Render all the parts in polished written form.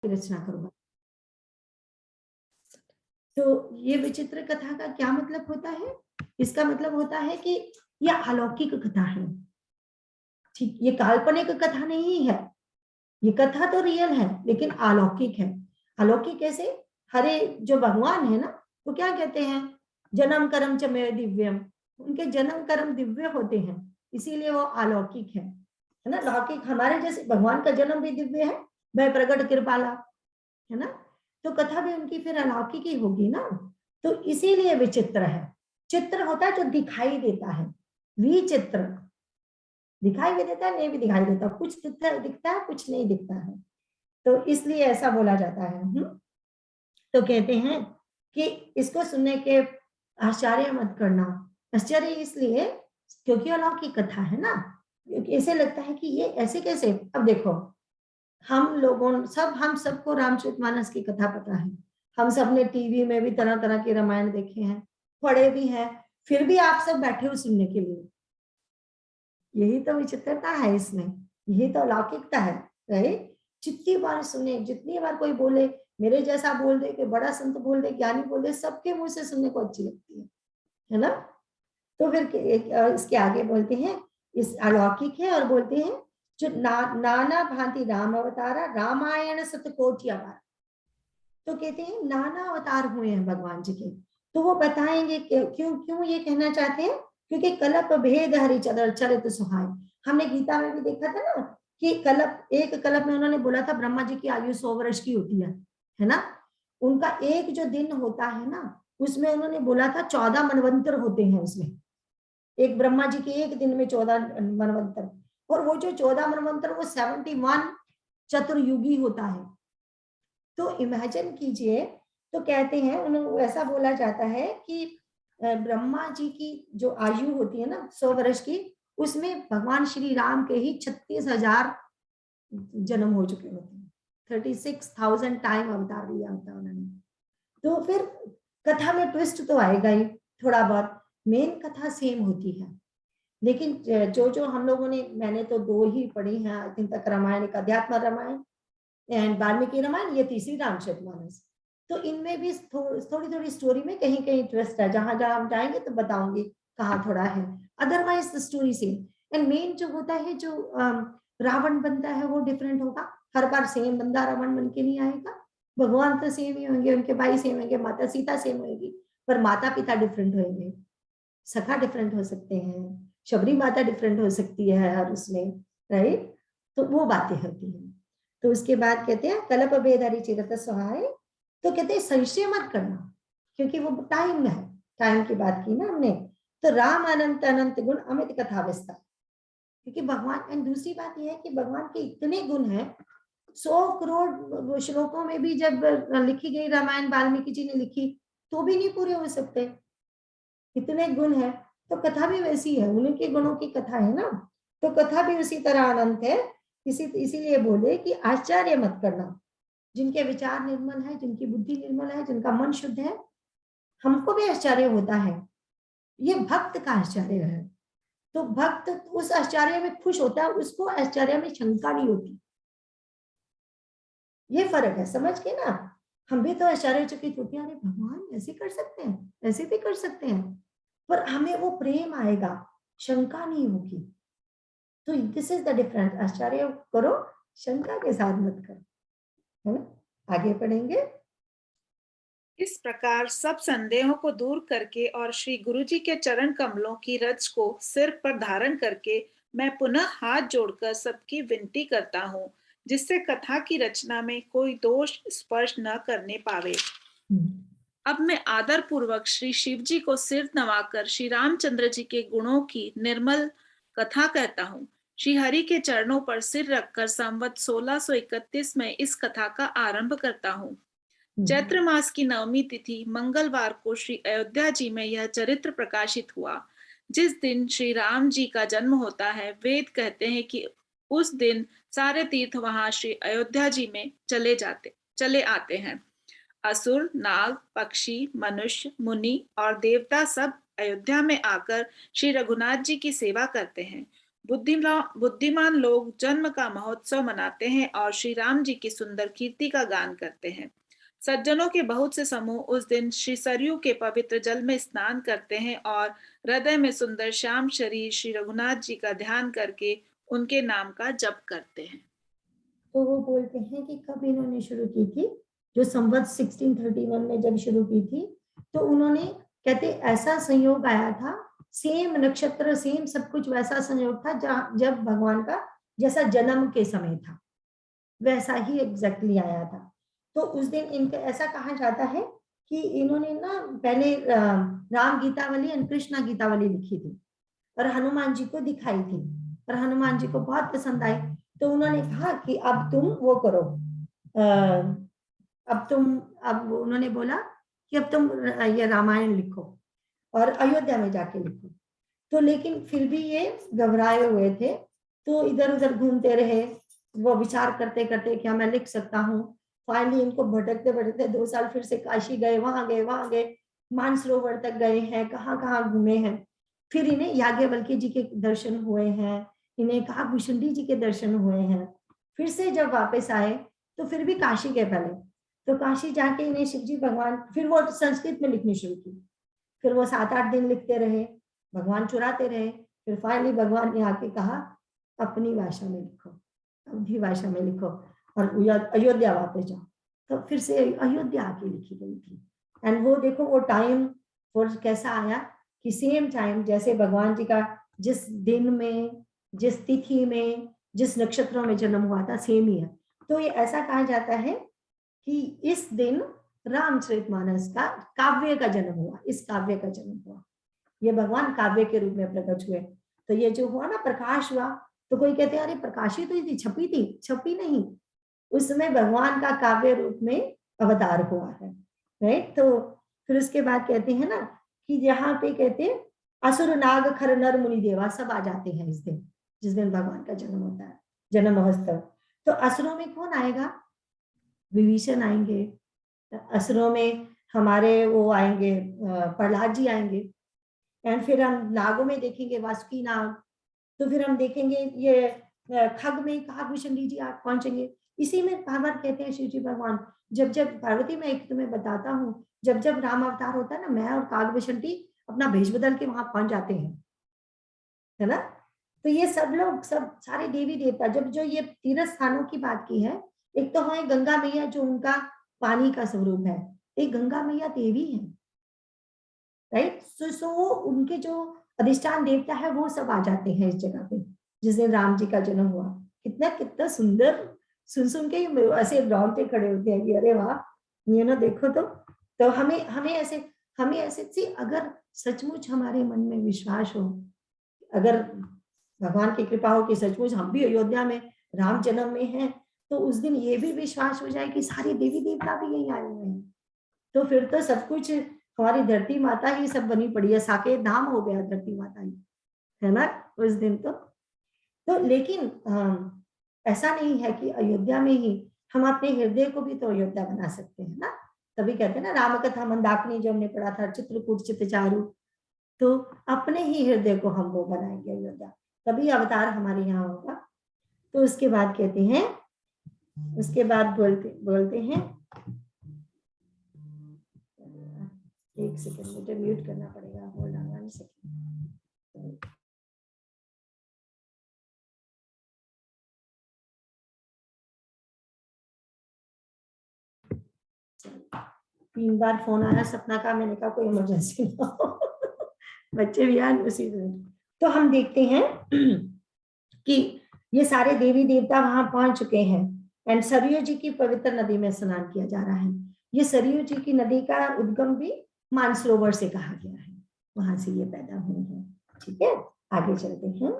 की रचना करूंगा। तो ये विचित्र कथा का क्या मतलब होता है? इसका मतलब होता है कि यह अलौकिक कथा है। ठीक, ये काल्पनिक कथा नहीं है, ये कथा तो रियल है लेकिन अलौकिक है। अलौकिक कैसे? हरे जो भगवान है ना, वो क्या कहते हैं, जन्म कर्म च मे दिव्यम, उनके जन्म कर्म दिव्य होते हैं, इसीलिए वो अलौकिक है ना। लौकिक हमारे जैसे भगवान का जन्म भी दिव्य है, वह प्रगट कृपाला, है ना। तो कथा भी उनकी फिर अलौकिक ही होगी ना। तो इसीलिए विचित्र है। चित्र होता है जो दिखाई देता है, विचित्र दिखाई भी देता है, नहीं भी दिखाई देता, कुछ दिखता है कुछ नहीं दिखता है, तो इसलिए ऐसा बोला जाता है। तो कहते हैं कि इसको सुनने के आश्चर्य मत करना। आश्चर्य इसलिए क्योंकि अलौकिक कथा है ना, क्योंकि ऐसे लगता है कि ये ऐसे कैसे। अब देखो, हम सबको रामचरितमानस की कथा पता है, हम सब ने टीवी में भी तरह तरह के रामायण देखे हैं, पढ़े भी हैं, फिर भी आप सब बैठे हो सुनने के लिए। यही तो विचित्रता है इसमें, यही तो अलौकिकता है, राइट। जितनी बार सुने, जितनी बार कोई बोले, मेरे जैसा बोल दे, कि बड़ा संत बोल दे, ज्ञानी बोल दे, सबके मुंह से सुनने को अच्छी लगती है ना। तो फिर इसके आगे बोलते हैं, इस अलौकिक है और बोलते हैं जो नाना भांति राम अवतारा रामायण सतकोटि अवतार। तो कहते हैं नाना अवतार हुए हैं भगवान जी के, तो वो बताएंगे क्यों क्यों ये कहना चाहते हैं, क्योंकि कलप भेद हरिचंद्र चरित सुहाय। हमने गीता में भी देखा था ना कि एक कलप में उन्होंने बोला था ब्रह्मा जी की आयु 100 वर्ष की होती है ना। उनका एक जो दिन होता है ना, उसमें उन्होंने बोला था 14 मनवंतर होते हैं उसमें। एक ब्रह्मा जी के एक दिन में 14 मनवंतर, और वो जो 14 मनवंतर वो 71 चतुर्युगी होता है। तो इमेजिन कीजिए। तो कहते हैं उन्होंने ऐसा बोला जाता है कि ब्रह्मा जी की जो आयु होती है ना 100 वर्ष की, उसमें भगवान श्री राम के ही 36,000 जन्म हो चुके होते हैं। 36,000 टाइम अवतार लिया होता है उन्होंने। तो फिर कथा में ट्विस्ट तो आएगा ही थोड़ा बहुत, मेन कथा सेम होती है। लेकिन जो जो हम लोगों ने, मैंने तो 2 ही पढ़ी हैं आई थिंक तक, रामायण का अध्यात्म रामायण एंड वाल्मीकि रामायण, ये तीसरी रामचरितमानस। तो इनमें भी थोड़ी थोड़ी स्टोरी में कहीं कहीं ट्विस्ट है, जहां जहां हम जाएंगे तो बताऊंगी कहाँ थोड़ा है, otherwise the story same. And main जो होता है, जो रावण बनता है वो डिफरेंट होगा, हर बार सेम बंदा रावण बन के नहीं आएगा। भगवान तो सेम ही होंगे, उनके भाई सेम होंगे, माता सीता सेम होगी, पर माता पिता डिफरेंट होंगे, सखा डिफरेंट हो सकते हैं, शबरी माता डिफरेंट हो सकती है हर उसमें, राइट। तो वो बातें होती हैं। तो उसके बाद कहते हैं कलप भेदारी चिरत सहाय। तो कहते हैं संशय मत करना, क्योंकि वो टाइम है, टाइम की बात की ना हमने। तो राम अनंत अनंत गुण अमित कथा विस्तार, क्योंकि भगवान, एंड दूसरी बात यह है कि भगवान के इतने गुण हैं, 100 करोड़ श्लोकों में भी जब लिखी गई रामायण वाल्मीकि जी ने लिखी, तो भी नहीं पूरे हो सकते, इतने गुण है। तो कथा भी वैसी है, उनके गुणों की कथा है ना, तो कथा भी उसी तरह अनंत है। इसीलिए बोले कि आश्चर्य मत करना, जिनके विचार निर्मल है, जिनकी बुद्धि निर्मल है, जिनका मन शुद्ध है, हमको भी आश्चर्य होता है, ये भक्त का आश्चर्य है। तो भक्त उस आश्चर्य में खुश होता है, उसको आश्चर्य में शंका नहीं होती। ये फर्क है, समझ के ना। हम भी तो आश्चर्यचकित होते हैं, अरे भगवान ऐसे कर सकते हैं, ऐसे भी कर सकते हैं, पर हमें वो प्रेम आएगा, शंका नहीं होगी। तो दिस इज द डिफरेंस, आश्चर्य करो, शंका के साथ मत करो, है ना। आगे पढ़ेंगे। इस प्रकार सब संदेहों को दूर करके और श्री गुरु जी के चरण कमलों की रज को सिर पर धारण करके मैं पुनः हाथ जोड़कर सबकी विनती करता हूँ, जिससे कथा की रचना में कोई दोष स्पर्श न करने पावे। अब मैं आदर पूर्वक श्री शिव जी को सिर नवाकर श्री रामचंद्र जी के गुणों की निर्मल कथा कहता हूँ। श्री हरि के चरणों पर सिर रखकर संवत 1631 में इस कथा का आरंभ करता हूँ। चैत्र मास की नवमी तिथि मंगलवार को श्री अयोध्या जी में यह चरित्र प्रकाशित हुआ। जिस दिन श्री राम जी का जन्म होता है, वेद कहते हैं कि उस दिन सारे तीर्थ वहां श्री अयोध्या जी में चले आते हैं। असुर, नाग, पक्षी, मनुष्य, मुनि और देवता सब अयोध्या में आकर श्री रघुनाथ जी की सेवा करते हैं। बुद्धिमान लोग जन्म का महोत्सव मनाते हैं और श्री राम जी की सुंदर कीर्ति का गान करते हैं। सज्जनों के बहुत से समूह उस दिन श्री सरयू के पवित्र जल में स्नान करते हैं और हृदय में सुंदर श्याम शरीर श्री रघुनाथ जी का ध्यान करके उनके नाम का जप करते हैं। तो वो बोलते हैं कि कब इन्होंने शुरू की थी, जो संवत 1631 में जब शुरू की थी, तो उन्होंने कहते ऐसा संयोग आया था, सेम नक्षत्र सेम सब कुछ वैसा संयोग था जब भगवान का जैसा जन्म के समय था वैसा ही एग्जैक्टली आया था। तो उस दिन इनका ऐसा कहा जाता है कि इन्होंने ना पहले राम गीतावली और कृष्णा गीतावली लिखी थी और हनुमान जी को दिखाई थी और हनुमान जी को बहुत पसंद आई। तो उन्होंने कहा कि अब तुम वो करो, अब उन्होंने बोला कि अब तुम ये रामायण लिखो और अयोध्या में जाके लिखो। तो लेकिन फिर भी ये घबराए हुए थे, तो इधर उधर घूमते रहे, वो विचार करते करते क्या मैं लिख सकता हूँ। फाइनली इनको भटकते भटकते 2 साल फिर से काशी गए, वहां गए, मानसरोवर तक गए हैं, कहाँ कहाँ घूमे हैं। फिर इन्हें याज्ञवल्क्य जी के दर्शन हुए हैं, इन्हें काकभूषणी जी के दर्शन हुए हैं। फिर से जब वापस आए तो फिर भी काशी गए पहले, तो काशी जाके इन्हें शिव जी भगवान, फिर वो संस्कृत में लिखनी शुरू की। फिर वो 7-8 दिन लिखते रहे, भगवान चुराते रहे। फिर फाइनली भगवान ने आके कहा अपनी भाषा में लिखो, अवधी भाषा में लिखो और अयोध्या वापस जाओ। तो फिर से अयोध्या आके लिखी गई थी। एंड वो देखो वो टाइम वो कैसा आया कि सेम टाइम जैसे भगवान जी का जिस दिन में, जिस तिथि में, जिस नक्षत्रों में जन्म हुआ था सेम ही है। तो ये ऐसा कहा जाता है कि इस दिन रामचरितमानस का काव्य का जन्म हुआ, इस काव्य का जन्म हुआ। ये भगवान काव्य के रूप में प्रकट हुए। तो ये जो हुआ ना प्रकाश हुआ, तो कोई कहते हैं अरे प्रकाशित हुई थी, छपी नहीं, उसमें भगवान का काव्य रूप में अवतार हुआ है, राइट। तो फिर उसके बाद कहते हैं ना कि यहाँ पे कहते हैं असुर नाग खर नर मुनि देवा सब आ जाते हैं इस दिन, जिस दिन भगवान का जन्म होता है, जन्म महोत्सव। तो असुरों में कौन आएगा? विभीषण आएंगे, असुरों में हमारे वो आएंगे, प्रहलाद जी आएंगे। एंड फिर हम नागों में देखेंगे वासुकी नाग। तो फिर हम देखेंगे ये खग में काकभूषणी जी आप पहुंचेंगे। इसी में भागवत कहते हैं शिव जी भगवान, जब जब पार्वती मैं एक तुम्हें बताता हूँ, जब जब राम अवतार होता है ना, मैं और काकभूषणी अपना भेष बदल के वहां पहुंच जाते हैं, है ना। तो ये सब लोग, सब सारे देवी देवता, जब जो ये तीर्थ स्थानों की बात की है, एक तो है गंगा मैया जो उनका पानी का स्वरूप है, एक गंगा मैया देवी है, राइट। सो उनके जो अधिष्ठान देवता है वो सब आ जाते हैं इस जगह पे जिस दिन राम जी का जन्म हुआ। कितना कितना सुंदर, सुन के ऐसे रोंगटे खड़े होते हैं कि अरे वाह, ये ना देखो। तो हमें ऐसे सी, अगर सचमुच हमारे मन में विश्वास हो, अगर भगवान की कृपा हो कि सचमुच हम भी अयोध्या में राम जन्म में हैं, तो उस दिन ये भी विश्वास हो जाए कि सारे देवी देवता भी यही आए हुए हैं, तो फिर तो सब कुछ हमारी धरती माता ही सब बनी पड़ी है, साकेत धाम हो गया धरती माता ही, है ना उस दिन। तो लेकिन ऐसा नहीं है कि अयोध्या में ही, हम अपने हृदय को भी तो अयोध्या बना सकते हैं ना। तभी कहते हैं ना राम कथा मंदाकिनी जो हमने पढ़ा था, चित्रकूट चित्रचारू, तो अपने ही हृदय को हम वो बनाएंगे अयोध्या, तभी अवतार हमारे यहाँ होगा। तो उसके बाद कहते हैं, उसके बाद बोलते हैं, एक सेकंड मुझे म्यूट करना पड़ेगा, hold on 1 second. 3 bar phone आया सपना का, मैंने कहा कोई इमरजेंसी ना हो। बच्चे भी आए उसी दिन। तो हम देखते हैं कि ये सारे देवी देवता वहां पहुंच चुके हैं एंड सरयू जी की पवित्र नदी में स्नान किया जा रहा है। ये सरयू जी की नदी का उद्गम भी मानसरोवर से कहा गया है, वहां से ये पैदा हुई है। ठीक है, आगे चलते हैं।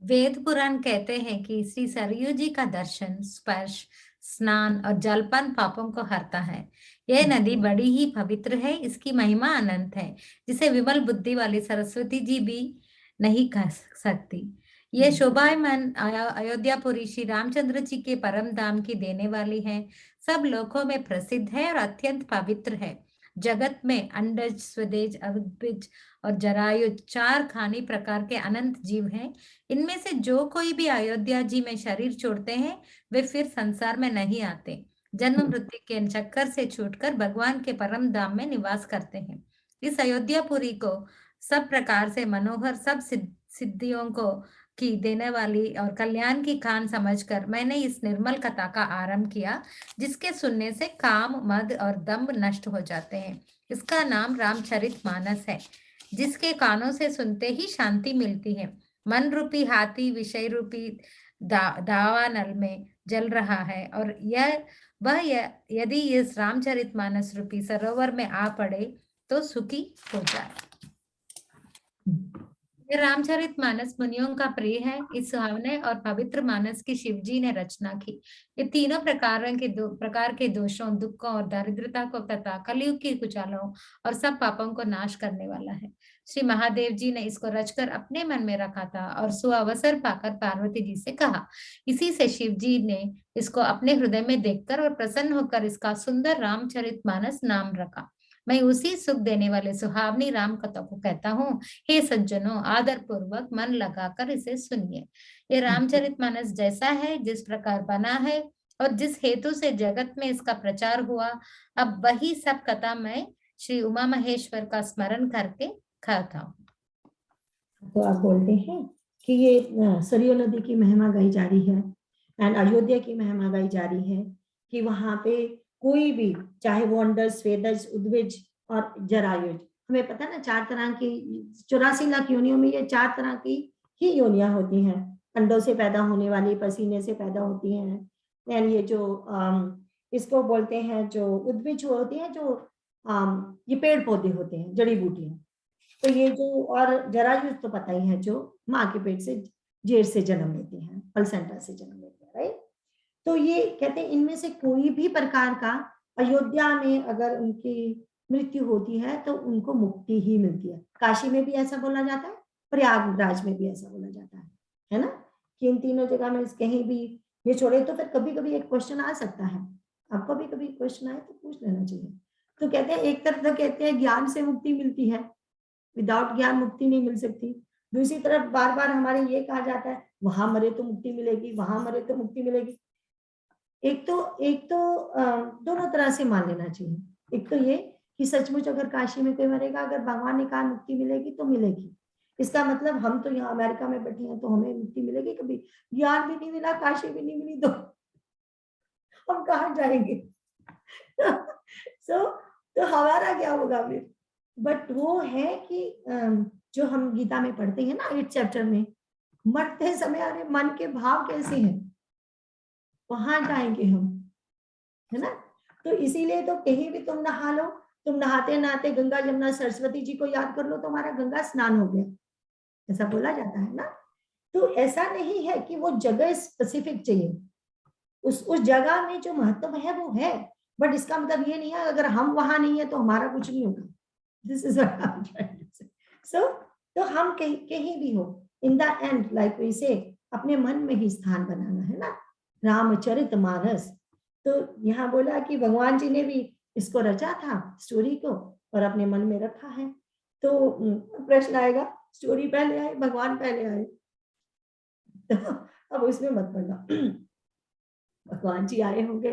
वेद पुराण कहते हैं कि श्री सरयू जी का दर्शन, स्पर्श, स्नान और जलपान पापों को हरता है। यह नदी बड़ी ही पवित्र है, इसकी महिमा अनंत है, जिसे विमल बुद्धि वाली सरस्वती जी भी नहीं कह सकती। यह शोभायमान अयोध्यापुरी श्री रामचंद्र जी के परम धाम की देने वाली है, सब लोकों में प्रसिद्ध है और अत्यंत पवित्र है। जगत में अंडज, स्वदेज, उद्भिज और जरायुज 4 खानी प्रकार के अनंत जीव हैं। इनमें से जो कोई भी अयोध्या जी में शरीर छोड़ते हैं वे फिर संसार में नहीं आते, जन्म मृत्यु के चक्कर से छूटकर भगवान के परम धाम में निवास करते हैं। इस अयोध्यापुरी को सब प्रकार से मनोहर, सब सिद्धियों को की देने वाली और कल्याण की खान समझकर मैंने इस निर्मल कथा का आरंभ किया, जिसके सुनने से काम, मद और दंभ नष्ट हो जाते हैं। इसका नाम रामचरितमानस है, जिसके कानों से सुनते ही शांति मिलती है। मन रूपी हाथी विषय रूपी दावानल में जल रहा है, और यदि इस रामचरितमानस रूपी सरोवर में आ पड़े तो सुखी हो जाए। ये रामचरितमानस मुनियों का प्रिय है। इस सुहावने और पवित्र मानस की शिवजी ने रचना की। ये तीनों प्रकार के दोषों, दुखों और दारिद्रता को तथा कलयुग की कुचालों और सब पापों को नाश करने वाला है। श्री महादेव जी ने इसको रचकर अपने मन में रखा था और सुअवसर पाकर पार्वती जी से कहा। इसी से शिव जी ने इसको अपने हृदय में देखकर और प्रसन्न होकर इसका सुंदर रामचरितमानस नाम रखा। मैं उसी सुख देने वाले सुहावनी राम कथा को कहता हूँ। हे सज्जनों, आदर पूर्वक मन लगाकर इसे सुनिए। ये रामचरितमानस जैसा है, जिस प्रकार बना है और जिस हेतु से जगत में इसका प्रचार हुआ, अब वही सब कथा मैं श्री उमा महेश्वर का स्मरण करके खाता हूँ। तो आप बोलते हैं कि ये सरयू नदी की महिमा गाई जा रही है एंड अयोध्या की महिमा गाई जा रही है कि वहां पे कोई भी, चाहे वो अंडज, स्वेदज, उद्भिज और जरायुज, हमें पता है ना 4 तरह की 84 लाख योनियों में ये 4 तरह की ही योनियां होती हैं। अंडों से पैदा होने वाली, पसीने से पैदा होती हैं, एंड ये जो इसको बोलते हैं जो उद्भिज होती है, जो ये पेड़ पौधे होते हैं, जड़ी बूटियां। तो ये जो, और जरायुज तो पता ही है, जो माँ के पेट से जेर से जन्म लेते हैं, प्लेसेंटा से जन्म लेते हैं, राइट। तो ये कहते हैं इनमें से कोई भी प्रकार का अयोध्या में अगर उनकी मृत्यु होती है तो उनको मुक्ति ही मिलती है। काशी में भी ऐसा बोला जाता है, प्रयागराज में भी ऐसा बोला जाता है ना, कि इन तीनों जगह में कहीं भी ये छोड़े। तो फिर कभी कभी एक क्वेश्चन आ सकता है, आपको भी कभी क्वेश्चन आए तो पूछ लेना चाहिए। तो कहते हैं एक तरफ तो कहते हैं ज्ञान से मुक्ति मिलती है, विदाउट ज्ञान मुक्ति नहीं मिल सकती। दूसरी तरफ बार बार हमारे ये कहा जाता है वहां मरे तो मुक्ति मिलेगी, वहां मरे तो मुक्ति मिलेगी। एक तो दोनों तरह से मान लेना चाहिए। एक तो ये कि सचमुच अगर काशी में कोई मरेगा, अगर भगवान ने कहा मुक्ति मिलेगी तो मिलेगी। इसका मतलब हम तो यहाँ अमेरिका में बैठे हैं तो हमें मुक्ति मिलेगी, कभी ज्ञान भी नहीं मिला, काशी भी नहीं मिली, तो हम कहाँ जाएंगे? तो हमारा क्या होगा फिर? बट वो है कि जो हम गीता में पढ़ते हैं ना 8th चैप्टर में, मरते समय अरे मन के भाव कैसे हैं, वहां जाएंगे हम, है ना। तो इसीलिए तो कहीं भी तुम नहा लो, तुम नहाते नहाते गंगा जमुना सरस्वती जी को याद कर लो, तुम्हारा गंगा स्नान हो गया, ऐसा बोला जाता है ना। तो ऐसा नहीं है कि वो जगह स्पेसिफिक चाहिए, उस जगह में जो महत्व है वो है, बट इसका मतलब ये नहीं है अगर हम वहां नहीं है तो हमारा कुछ नहीं होगा। This is what I am trying to say. So तो हम कहीं भी हो, in the end like we say अपने मन में ही स्थान बनाना है ना, रामचरितमानस। तो यहाँ बोला कि भगवान जी ने भी इसको रचा था स्टोरी को और अपने मन में रखा है। तो प्रश्न आएगा स्टोरी पहले आए भगवान पहले आए? तो अब उसमें मत पड़ना, भगवान जी आए होंगे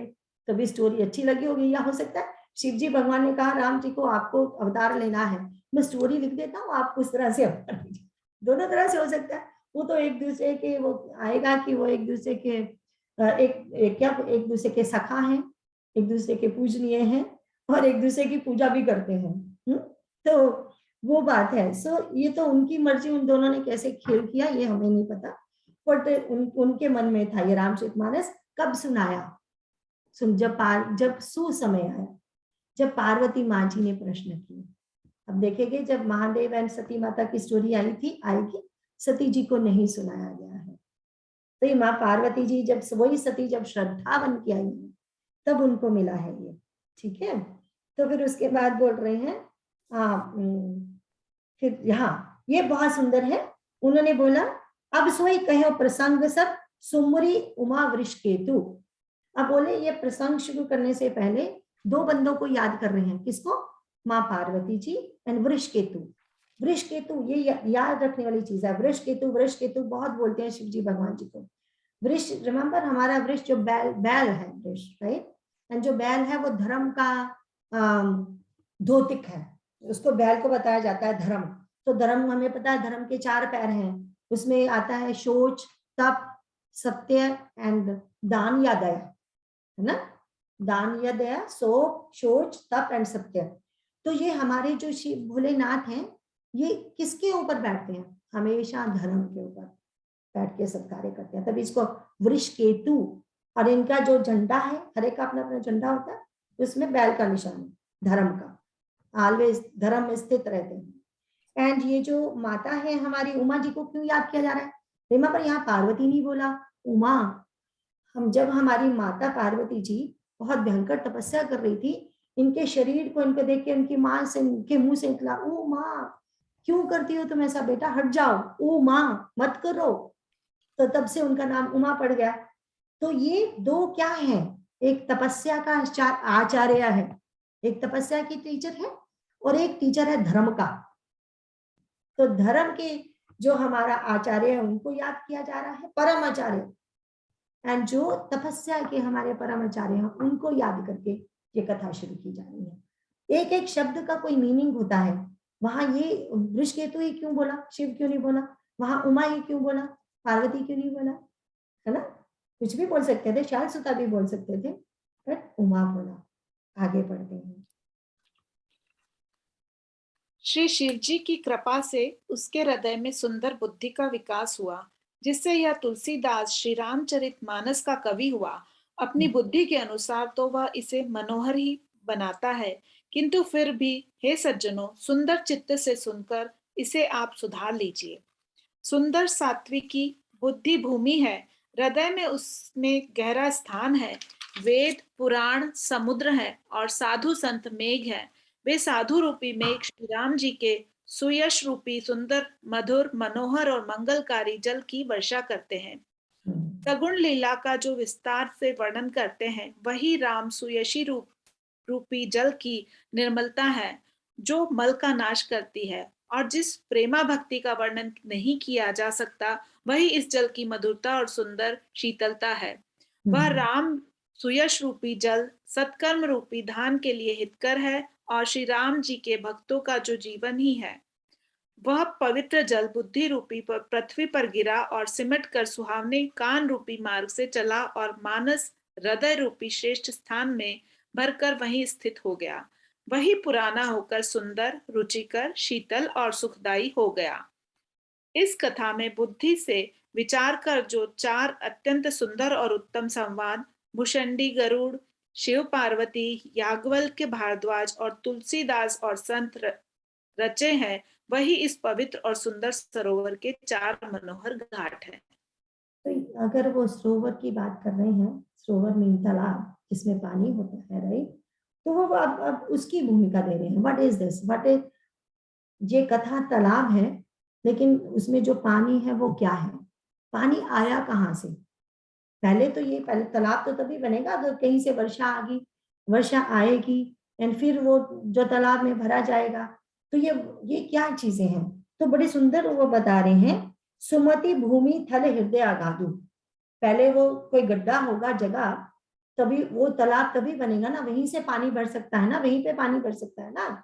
तभी स्टोरी अच्छी लगी होगी, या हो सकता है शिव जी भगवान ने कहा राम जी को आपको अवतार लेना है, मैं स्टोरी लिख देता हूँ, आप उस तरह से अवतार लीजिए। दोनों तरह से हो सकता है। वो तो एक दूसरे के वो आएगा कि वो एक दूसरे के एक दूसरे के सखा हैं, एक दूसरे के पूजनीय हैं और एक दूसरे की पूजा भी करते हैं। तो वो बात है। सो ये तो उनकी मर्जी, उन दोनों ने कैसे खेल किया ये हमें नहीं पता, बट उनके मन में था ये रामचरितमानस। कब सुनाया? जब सुसमय आया, जब पार्वती माँ जी ने प्रश्न किए। अब देखेंगे जब महादेव एंड सती माता की स्टोरी आएगी, सती जी को नहीं सुनाया गया है। तो ये माँ पार्वती जी जब वही सती जब श्रद्धा बन के आई है तब उनको मिला है ये, ठीक है। तो फिर उसके बाद बोल रहे हैं फिर यहाँ ये बहुत सुंदर है। उन्होंने बोला अब सोई कहो प्रसंग सब सुमुरी उमा वृष केतु। अब बोले ये प्रसंग शुरू करने से पहले 2 बंदों को याद कर रहे हैं। किसको? माँ पार्वती जी एंड वृषकेतु। वृषकेतु ये याद रखने वाली चीज है। वृषकेतु बहुत बोलते हैं शिव जी भगवान जी को। वृष, रिमेम्बर हमारा वृष जो बैल है, वृष, राइट। एंड जो बैल है वो धर्म का द्योतिक है, उसको बैल को बताया जाता है धर्म। तो धर्म हमें पता है, धर्म के 4 पैर हैं, उसमें आता है शौच, तप, सत्य एंड दान या दया, है ना। दान या दया, शौच, तप एंड सत्य। तो ये हमारे जो शिव भोलेनाथ हैं, ये किसके ऊपर बैठते हैं? हमेशा धर्म के ऊपर बैठ के सब कार्य करते हैं, तभी इसको वृषकेतु। और इनका जो झंडा है, हर एक का अपना अपना झंडा होता है, उसमें बैल का निशान है, धर्म का, ऑलवेज धर्म में स्थित रहते हैं। एंड ये जो माता है हमारी उमा जी को क्यों याद किया जा रहा है? रिमेम्बर यहाँ पार्वती नहीं बोला, उमा। हम जब हमारी माता पार्वती जी बहुत भयंकर तपस्या कर रही थी, इनके शरीर को इनको देख के उनकी माँ से, उनके मुंह से निकला, ओ माँ क्यों करती हो तुम ऐसा, बेटा हट जाओ, ओ माँ मत करो। तो तब से उनका नाम उमा पड़ गया। तो ये 2 क्या है? एक तपस्या का आचार्य है, एक तपस्या की टीचर है, और एक टीचर है धर्म का। तो धर्म के जो हमारा आचार्य है उनको याद किया जा रहा है, परम आचार्य। एंड जो तपस्या के हमारे परम आचार्य हैं उनको याद करके ये कथा शुरू की जा रही है। एक एक शब्द का कोई मीनिंग होता है। वहां ये वृषकेतु ही क्यों बोला, शिव क्यों नहीं बोला? वहां उमा ही क्यों बोला, पार्वती क्यों नहीं बोला? है ना, कुछ भी बोल सकते थे, शायद सुता भी बोल सकते थे, बट उमा बोला। आगे बढ़ते हैं। श्री शिव जी की कृपा से उसके हृदय में सुंदर बुद्धि का विकास हुआ, जिससे यह तुलसीदास श्री रामचरितमानस का कवि हुआ। अपनी बुद्धि के अनुसार तो वह इसे मनोहर ही बनाता है, किंतु फिर भी हे सज्जनों, सुंदर चित्त से सुनकर इसे आप सुधार लीजिए। सुंदर सात्विकी बुद्धि भूमि है, हृदय में उसमें गहरा स्थान है। वेद पुराण समुद्र है और साधु संत मेघ है। वे साधु रूपी मेघ श्री राम जी के सुयश रूपी सुंदर मधुर मनोहर और मंगलकारी जल की वर्षा करते हैं। सगुण लीला का जो विस्तार से वर्णन करते हैं, वही राम सुयशी रूपी जल की निर्मलता है, जो मल का नाश करती है। और जिस प्रेमा भक्ति का वर्णन नहीं किया जा सकता, वही इस जल की मधुरता और सुंदर शीतलता है। वह राम सुयश रूपी जल सत्कर्म रूपी धान के लिए हितकर है, और श्री राम जी के भक्तों का जो जीवन ही है, वह पवित्र जल बुद्धि रूपी पृथ्वी पर गिरा और सिमट कर सुहावने कान रूपी मार्ग से चला और मानस हृदय रूपी श्रेष्ठ स्थान में भरकर वहीं स्थित हो गया। वही पुराना होकर सुंदर, रुचिकर, शीतल और सुखदायी हो गया। इस कथा में बुद्धि से विचार कर जो 4 अत्यंत सुंदर और उत्तम संवाद भुषंडी गरुड़, शिव पार्वती, याज्ञवल्क्य भारद्वाज और तुलसीदास और संत रचे हैं, वही इस पवित्र और सुंदर सरोवर के 4 मनोहर घाट हैं। तो अगर वो सरोवर की बात कर रहे हैं, सरोवर मीन तालाब जिसमें पानी होता है, राइट, तो वो अब उसकी भूमिका दे रहे हैं। What is this, what is, ये कथा तालाब है, लेकिन उसमें जो पानी है वो क्या है? पानी आया कहाँ से? पहले तालाब तो तभी बनेगा अगर कहीं से वर्षा आ गई, वर्षा आएगी एंड फिर वो जो तालाब में भरा जाएगा। तो ये क्या चीजें हैं? तो बड़े सुंदर वो बता रहे हैं, सुमति भूमि थल हृदय अगाधु। पहले वो कोई गड्ढा होगा जगह, तभी वो तालाब तभी बनेगा ना, वहीं से पानी भर सकता है ना, वहीं पे पानी भर सकता है ना।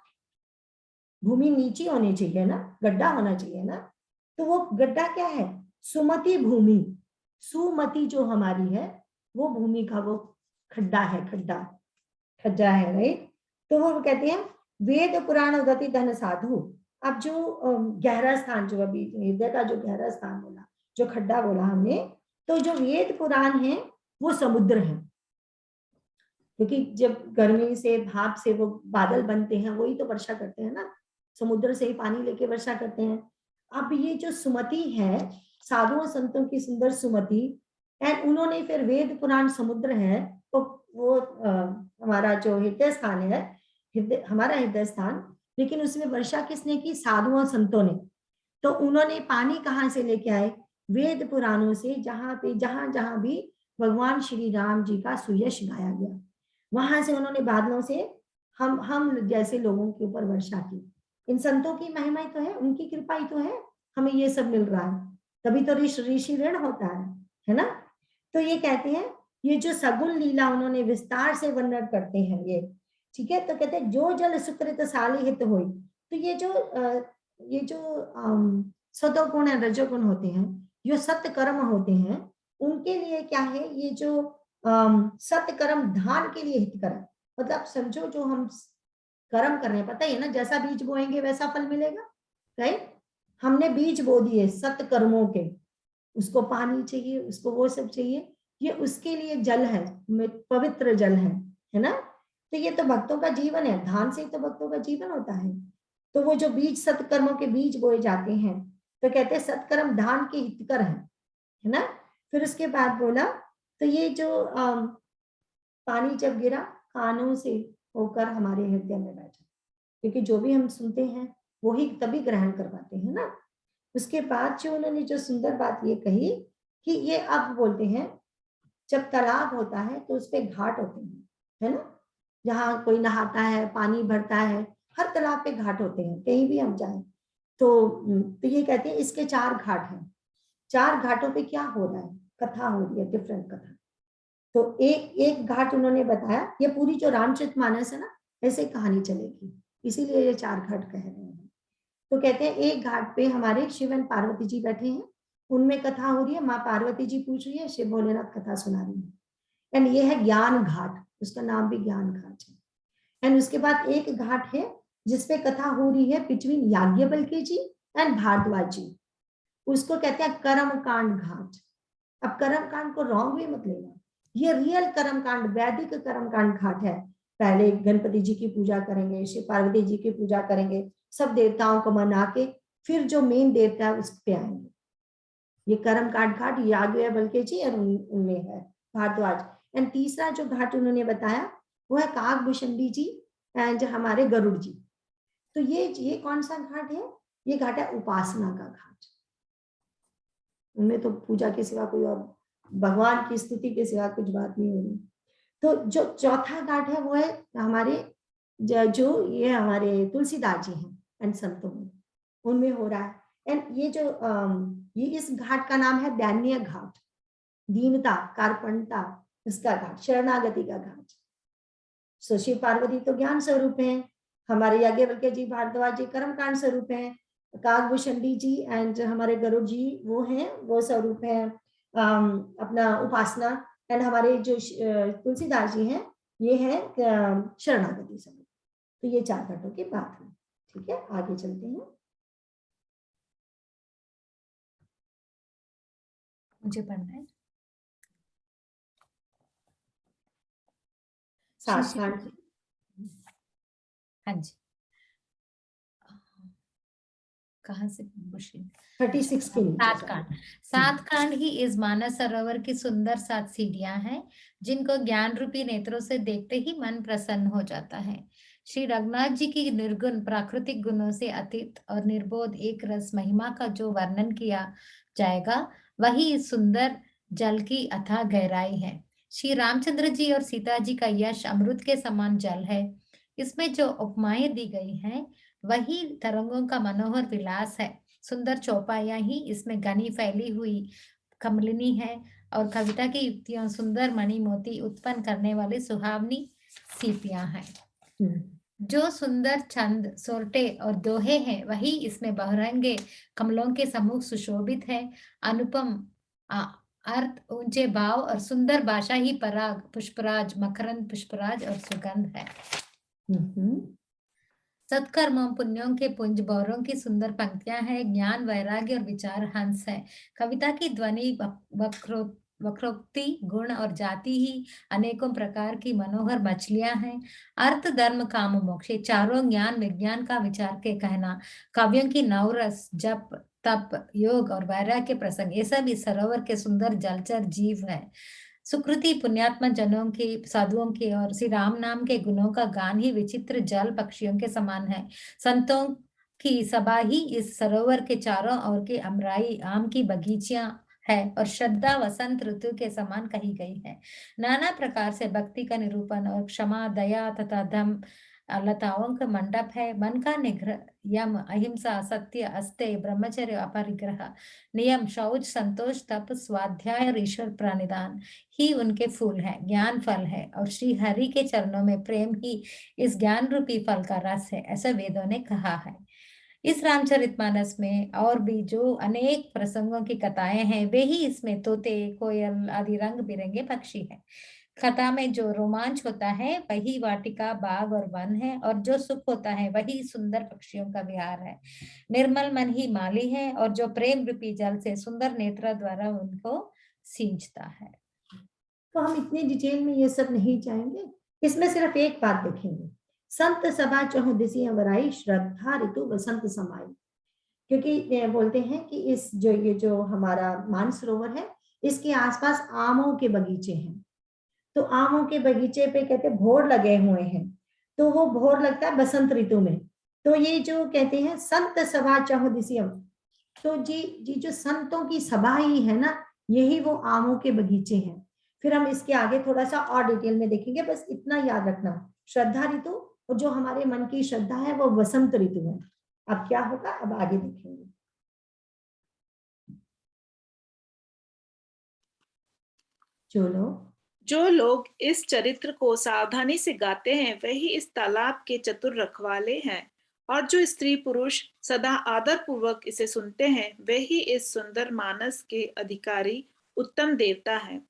भूमि नीची होनी चाहिए ना, गड्ढा होना चाहिए ना। तो वो गड्ढा क्या है? सुमति भूमि, सुमति जो हमारी है वो भूमि का वो खड्डा है, खड्डा है, राइट। तो वो कहते हैं वेद पुराण उदति धन साधु। अब जो गहरा स्थान, जो अभी हृदय का जो गहरा स्थान बोला, जो खड्डा बोला हमने, तो जो वेद पुराण है वो समुद्र है, क्योंकि जब गर्मी से भाप से वो बादल बनते हैं, वही तो वर्षा करते हैं ना, समुद्र से ही पानी लेके वर्षा करते हैं। अब ये जो सुमति है, साधुओं संतों की सुंदर सुमति, एंड उन्होंने फिर वेद पुराण समुद्र है, तो वो हमारा जो हृदय स्थान है, हमारा हृदय स्थान, लेकिन उसमें वर्षा किसने की? साधुओं संतों ने। तो उन्होंने पानी कहाँ से लेके आए? वेद पुराणों से, जहां जहां भी भगवान श्री राम जी का सुयश गाया गया, वहां से उन्होंने बादलों से हम जैसे लोगों के ऊपर वर्षा की। इन संतों की महिमा ही तो है, उनकी कृपा ही तो है, हमें ये सब मिल रहा है, तभी तो ऋषि ऋण होता है ना। तो ये कहते हैं, ये जो सगुन लीला उन्होंने विस्तार से वर्णन करते हैं ये, ठीक है। तो कहते हैं जो जल सुकृत साली हित होई। तो ये जो सतोगुण है, रजोगुण होते हैं, जो सत्य कर्म होते हैं, उनके लिए क्या है, ये जो सत्य कर्म धान के लिए हितकर है। मतलब समझो जो हम कर्म कर रहे हैं, पता ही है ना, जैसा बीज बोएंगे वैसा फल मिलेगा, राइट। हमने बीज बो दिए सत्य कर्मों के, उसको पानी चाहिए, उसको वो सब चाहिए, ये उसके लिए जल है, पवित्र जल है ना। तो ये तो भक्तों का जीवन है, धान से तो भक्तों का जीवन होता है। तो वो जो बीज सत्कर्मों के बीज बोए जाते हैं, तो कहते हैं सत्कर्म धान के हितकर है ना। फिर उसके बाद बोला, तो ये जो पानी जब गिरा कानों से होकर हमारे हृदय में बैठा, क्योंकि जो भी हम सुनते हैं वो ही तभी ग्रहण कर पाते हैं ना। उसके बाद जो उन्होंने जो सुंदर बात ये कही कि ये अब बोलते हैं, जब तालाब होता है तो उस पे घाट होते हैं, है ना, जहाँ कोई नहाता है, पानी भरता है, हर तालाब पे घाट होते हैं, कहीं भी हम जाएं तो ये कहते हैं इसके 4 घाट हैं। 4 घाटों पे क्या हो रहा है, कथा हो रही है, डिफरेंट कथा। तो एक घाट उन्होंने बताया, ये पूरी जो रामचरितमानस है ना, ऐसे कहानी चलेगी, इसीलिए ये 4 घाट कह रहे हैं। तो कहते हैं एक घाट पे हमारे शिव एंड पार्वती जी बैठे हैं, उनमें कथा हो रही है, माँ पार्वती जी पूछ रही है, शिव भोलेनाथ कथा सुना रही है। एंड ये है ज्ञान घाट, उसका नाम भी ज्ञान घाट है। एंड उसके बाद एक घाट है जिसपे कथा हो रही है बिटवीन याज्ञवल्क्य जी एंड भारद्वाज जी, उसको कहते हैं कर्म कांड घाट। अब कर्म कांड को रॉन्ग वे मत लेना, ये रियल कर्म कांड, वैदिक कर्म कांड घाट है। पहले गणपति जी की पूजा करेंगे, शिव पार्वती जी की पूजा करेंगे, सब देवताओं को मना के फिर जो मेन देवता है उस पे आएंगे। ये कर्म कांड घाट याज्ञवल्क्य जी और उनमें है भारद्वाज। एंड तीसरा जो घाट उन्होंने बताया वो है काकभूषणी जी एंड हमारे गरुड़ जी। तो ये कौन सा घाट है, ये घाट है उपासना का घाट। उनमें तो पूजा के सिवा कोई और, भगवान की स्तुति के सिवा कुछ बात नहीं हो रही। तो जो चौथा घाट है वो है हमारे जो ये हमारे तुलसीदास जी हैं एंड संतों में, उनमें हो रहा है। एंड ये जो ये इस घाट का नाम है दैन्य घाट, दीनता कार्पणता इसका घाट, शरणागति का घाट। सो शिव पार्वती तो ज्ञान स्वरूप है, हमारे याज्ञवल्क्य जी भारद्वाज जी कर्मकांड स्वरूप है, काकभूषणी जी एंड हमारे गरुड़ जी वो हैं, वो स्वरूप है अपना उपासना। एंड हमारे जो तुलसीदास जी हैं ये है शरणागति स्वरूप। तो ये 4 घाटों की बात है, ठीक है। आगे चलते हैं। मुझे पढ़ना है। 7 घाट, हाँ जी, कहाँ से 36 के नीचे 7 कांड। 7 कांड ही इस मानस सरोवर की सुंदर 7 सीढ़ियां हैं, जिनको ज्ञान रूपी नेत्रों से देखते ही मन प्रसन्न हो जाता है। श्री रघुनाथ जी की निर्गुण प्राकृतिक गुणों से अतीत और निर्बोध एक रस महिमा का जो वर्णन किया जाएगा, वही इस सुंदर जल की अथाह गहराई है। श्री रामचंद्र जी और सीता जी का यश अमृत के समान जल है। इसमें जो उपमाएं दी गई हैं, वही तरंगों का मनोहर विलास है। सुंदर चौपाइयां ही इसमें घनी फैली हुई कमलिनी है, और कविता की युक्तियां सुंदर मणि मोती उत्पन्न करने वाली सुहावनी सीपियां हैं। जो सुंदर छंद, सोरठे और दोहे हैं, वही इसमें बहुरंगे कमलों के सम्मुख सुशोभित है। अनुपम अर्थ, ऊंचे भाव और सुंदर भाषा ही पराग, पुष्पराज, मकरंद पुष्पराज और सुगंध है। सत्कर्मों पुण्यों के पुंज बौरों की सुंदर पंक्तियां हैं। ज्ञान वैराग्य और विचार हंस है। कविता की ध्वनि वक्रोक्ति गुण और जाति ही अनेकों प्रकार की मनोहर मछलियां हैं। अर्थ धर्म काम मोक्ष, चारों ज्ञान विज्ञान का विचार के कहना। कवियों की नवरस जप तप योग और वैराग्य प्रसंग, ये सब इस सरोवर के सुंदर जलचर जीव है। सुकृति पुण्यात्मा जनों के, साधुओं के और श्री राम नाम के गुणों का गान ही विचित्र जल पक्षियों के समान है। संतों की सभा ही इस सरोवर के चारों ओर के अमराई आम की बगीचियां है और श्रद्धा वसंत ऋतु के समान कही गई है। नाना प्रकार से भक्ति का निरूपण और क्षमा दया तथा लताओं का मंडप है। मन का निग्रह, यम, अहिंसा, सत्य, अस्तेय, ब्रह्मचर्य, अपरिग्रह, नियम, शौच, संतोष, तप, स्वाध्याय और ईश्वर प्रणिधान ही उनके फूल है, ज्ञान फल है। और श्री हरि के चरणों में प्रेम ही इस ज्ञान रूपी फल का रस है, ऐसा वेदों ने कहा है। इस रामचरितमानस में और भी जो अनेक प्रसंगों की कथाएं हैं, वे ही इसमें तोते, कोयल आदि रंग बिरंगे पक्षी हैं। कथा में जो रोमांच होता है वही वाटिका, बाग और वन है, और जो सुख होता है वही सुंदर पक्षियों का विहार है। निर्मल मन ही माली है, और जो प्रेम रूपी जल से सुंदर नेत्र द्वारा उनको सींचता है। तो हम इतनी डिटेल में ये सब नहीं जाएंगे, इसमें सिर्फ एक बात देखेंगे, संत सभा चहु दिसिया वराई, श्रद्धा ऋतु बसंत समाई। क्योंकि बोलते हैं कि ये जो हमारा मानसरोवर है, इसके आसपास आमों के बगीचे हैं। तो आमों के बगीचे पे कहते भोर लगे हुए हैं, तो वो भोर लगता है बसंत ऋतु में। तो ये जो कहते हैं संत सभा चहु दिसिया, तो जी जो संतों की सभा ही है ना, यही वो आमों के बगीचे हैं। फिर हम इसके आगे थोड़ा सा और डिटेल में देखेंगे, बस इतना याद रखना, श्रद्धा ऋतु और जो हमारे मन की श्रद्धा है वो बसंत ऋतु है। अब क्या होगा, अब आगे देखेंगे। जो लोग इस चरित्र को सावधानी से गाते हैं वही इस तालाब के चतुर रखवाले हैं, और जो स्त्री पुरुष सदा आदर पूर्वक इसे सुनते हैं वे ही इस सुंदर मानस के अधिकारी उत्तम देवता हैं।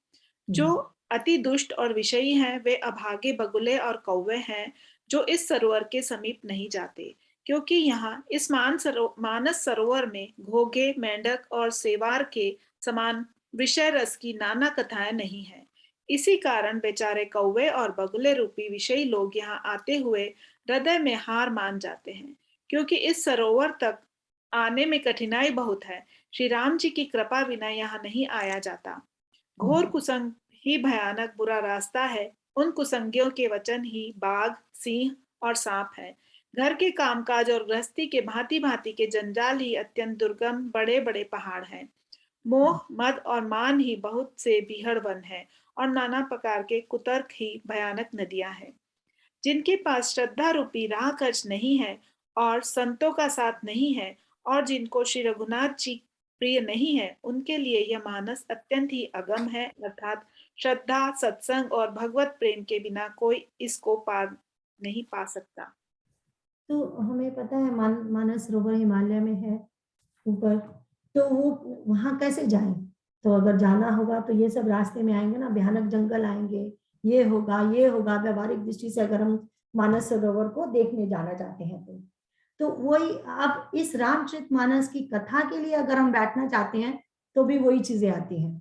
जो अति दुष्ट और विषयी हैं वे अभागे बगुले और कौवे हैं, जो इस सरोवर के समीप नहीं जाते, क्योंकि यहाँ इस मानस सरोवर में घोगे, मेंढक और सेवार के समान विषय रस की नाना कथाएं नहीं है। इसी कारण बेचारे कौवे और बगुले रूपी विषयी लोग यहाँ आते हुए हृदय में हार मान जाते हैं, क्योंकि इस सरोवर तक आने में कठिनाई बहुत है। श्री राम जी की कृपा बिना यहाँ नहीं आया जाता। घोर कुसंग ही भयानक बुरा रास्ता है, उन कुसंगियों के वचन ही बाघ, सिंह और सांप है। घर के कामकाज और गृहस्थी के भांति भांति के जंजाल ही अत्यंत दुर्गम बड़े बड़े पहाड़ हैं। मोह, मद और मान ही बहुत से बीहड़ वन है, और नाना प्रकार के कुतर्क ही भयानक नदियां हैं। जिनके पास श्रद्धा रूपी राह खर्च नहीं है और संतों का साथ नहीं है, और जिनको श्री रघुनाथ जी प्रिय नहीं है, उनके लिए यह मानस अत्यंत ही अगम है। अर्थात श्रद्धा, सत्संग और भगवत प्रेम के बिना कोई इसको पार नहीं पा सकता। तो हमें पता है मानस सरोवर हिमालय में है ऊपर, तो वो वहां कैसे जाएं? तो अगर जाना होगा तो ये सब रास्ते में आएंगे ना, भयानक जंगल आएंगे, ये होगा व्यावहारिक दृष्टि से अगर हम मानस सरोवर को देखने जाना चाहते हैं तो वही अब इस रामचरित मानस की कथा के लिए अगर हम बैठना चाहते हैं तो भी वही चीजें आती हैं,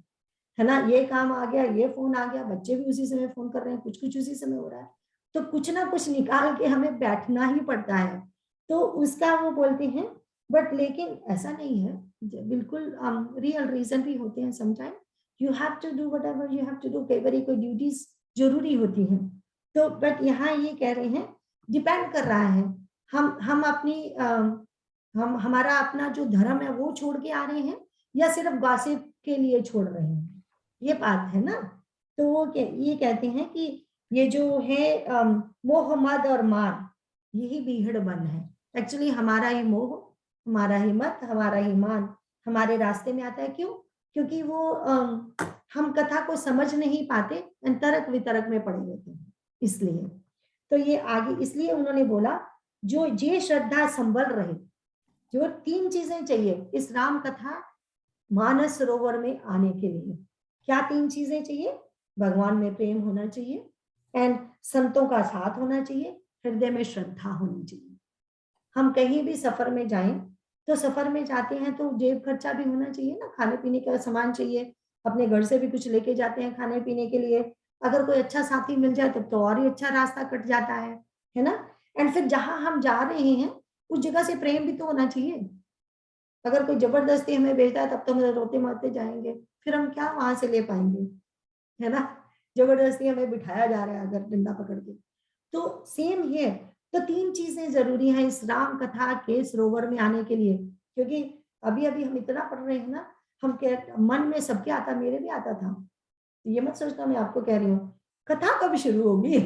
है ना। ये काम आ गया, ये फोन आ गया, बच्चे भी उसी समय फोन कर रहे हैं, कुछ कुछ उसी समय हो रहा है, तो कुछ ना कुछ निकाल के हमें बैठना ही पड़ता है। तो उसका वो बोलते हैं, बट लेकिन ऐसा नहीं है, बिल्कुल रियल रीजन भी होते हैं। Sometime you have to do whatever you have to do, कई बार कोई ड्यूटीज जरूरी होती हैं। तो बट यहाँ ये कह रहे हैं डिपेंड कर रहा है, हम अपनी हम हमारा अपना जो धर्म है वो छोड़ के आ रहे हैं या सिर्फ गॉसिप के लिए छोड़ रहे हैं, ये बात है ना। तो वो ये कहते हैं कि ये जो है मोह, मद और मान, यही बीहड़ वन है। एक्चुअली हमारा ही मोह, हमारा ही मत, हमारा ही मान हमारे रास्ते में आता है। क्यों? क्योंकि वो हम कथा को समझ नहीं पाते, तर्क वितर्क में पड़े रहते हैं, इसलिए। तो ये आगे इसलिए उन्होंने बोला जो ये श्रद्धा संबल रहे, जो 3 चीजें चाहिए इस राम कथा मानस सरोवर में आने के लिए। क्या 3 चीजें चाहिए? भगवान में प्रेम होना चाहिए, एंड संतों का साथ होना चाहिए, हृदय में श्रद्धा होनी चाहिए। हम कहीं भी सफर में जाएं तो सफर में जाते हैं तो जेब खर्चा भी होना चाहिए ना, खाने पीने का सामान चाहिए, अपने घर से भी कुछ लेके जाते हैं खाने पीने के लिए। अगर कोई अच्छा साथी मिल जाए तब तो और ही अच्छा रास्ता कट जाता है ना। एंड फिर जहां हम जा रहे हैं उस जगह से प्रेम भी तो होना चाहिए। अगर कोई जबरदस्ती हमें भेजता है तब तो हम रोते मारते जाएंगे, फिर हम क्या वहां से ले पाएंगे, है ना। जबरदस्ती हमें बिठाया जा रहा है अगर डंडा पकड़ के, तो सेम ये। तो 3 चीजें जरूरी हैं इस राम कथा के सरोवर में आने के लिए। क्योंकि अभी अभी हम इतना पढ़ रहे हैं ना, हम मन में सबके आता, मेरे भी आता था, ये मत सोचना मैं आपको कह रही हूँ। कथा कब शुरू होगी?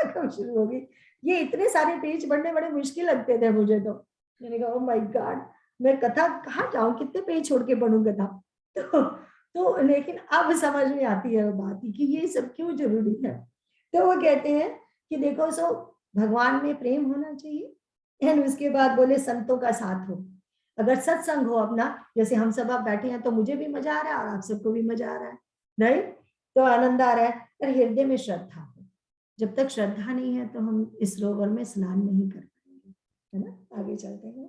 कब शुरू होगी? ये इतने सारे पेज पढ़ने बड़े मुश्किल लगते थे मुझे तो। मैंने कहा ओह माय गॉड, मैं कथा कहाँ जाऊँ, कितने पेज छोड़ के पढूं कथा। तो लेकिन अब समझ में आती है वो बात कि ये सब क्यों जरूरी है। तो वो कहते हैं कि देखो सो भगवान में प्रेम होना चाहिए, एंड उसके बाद बोले संतों का साथ हो। अगर सत्संग हो अपना, जैसे हम सब आप बैठे हैं तो मुझे भी मजा आ रहा है और आप सबको भी मजा आ रहा है, नहीं? तो आनंद आ रहा है, पर हृदय में श्रद्धा हो। जब तक श्रद्धा नहीं है तो हम इस सरोवर में स्नान नहीं कर पाएंगे, है ना? आगे चलते हैं।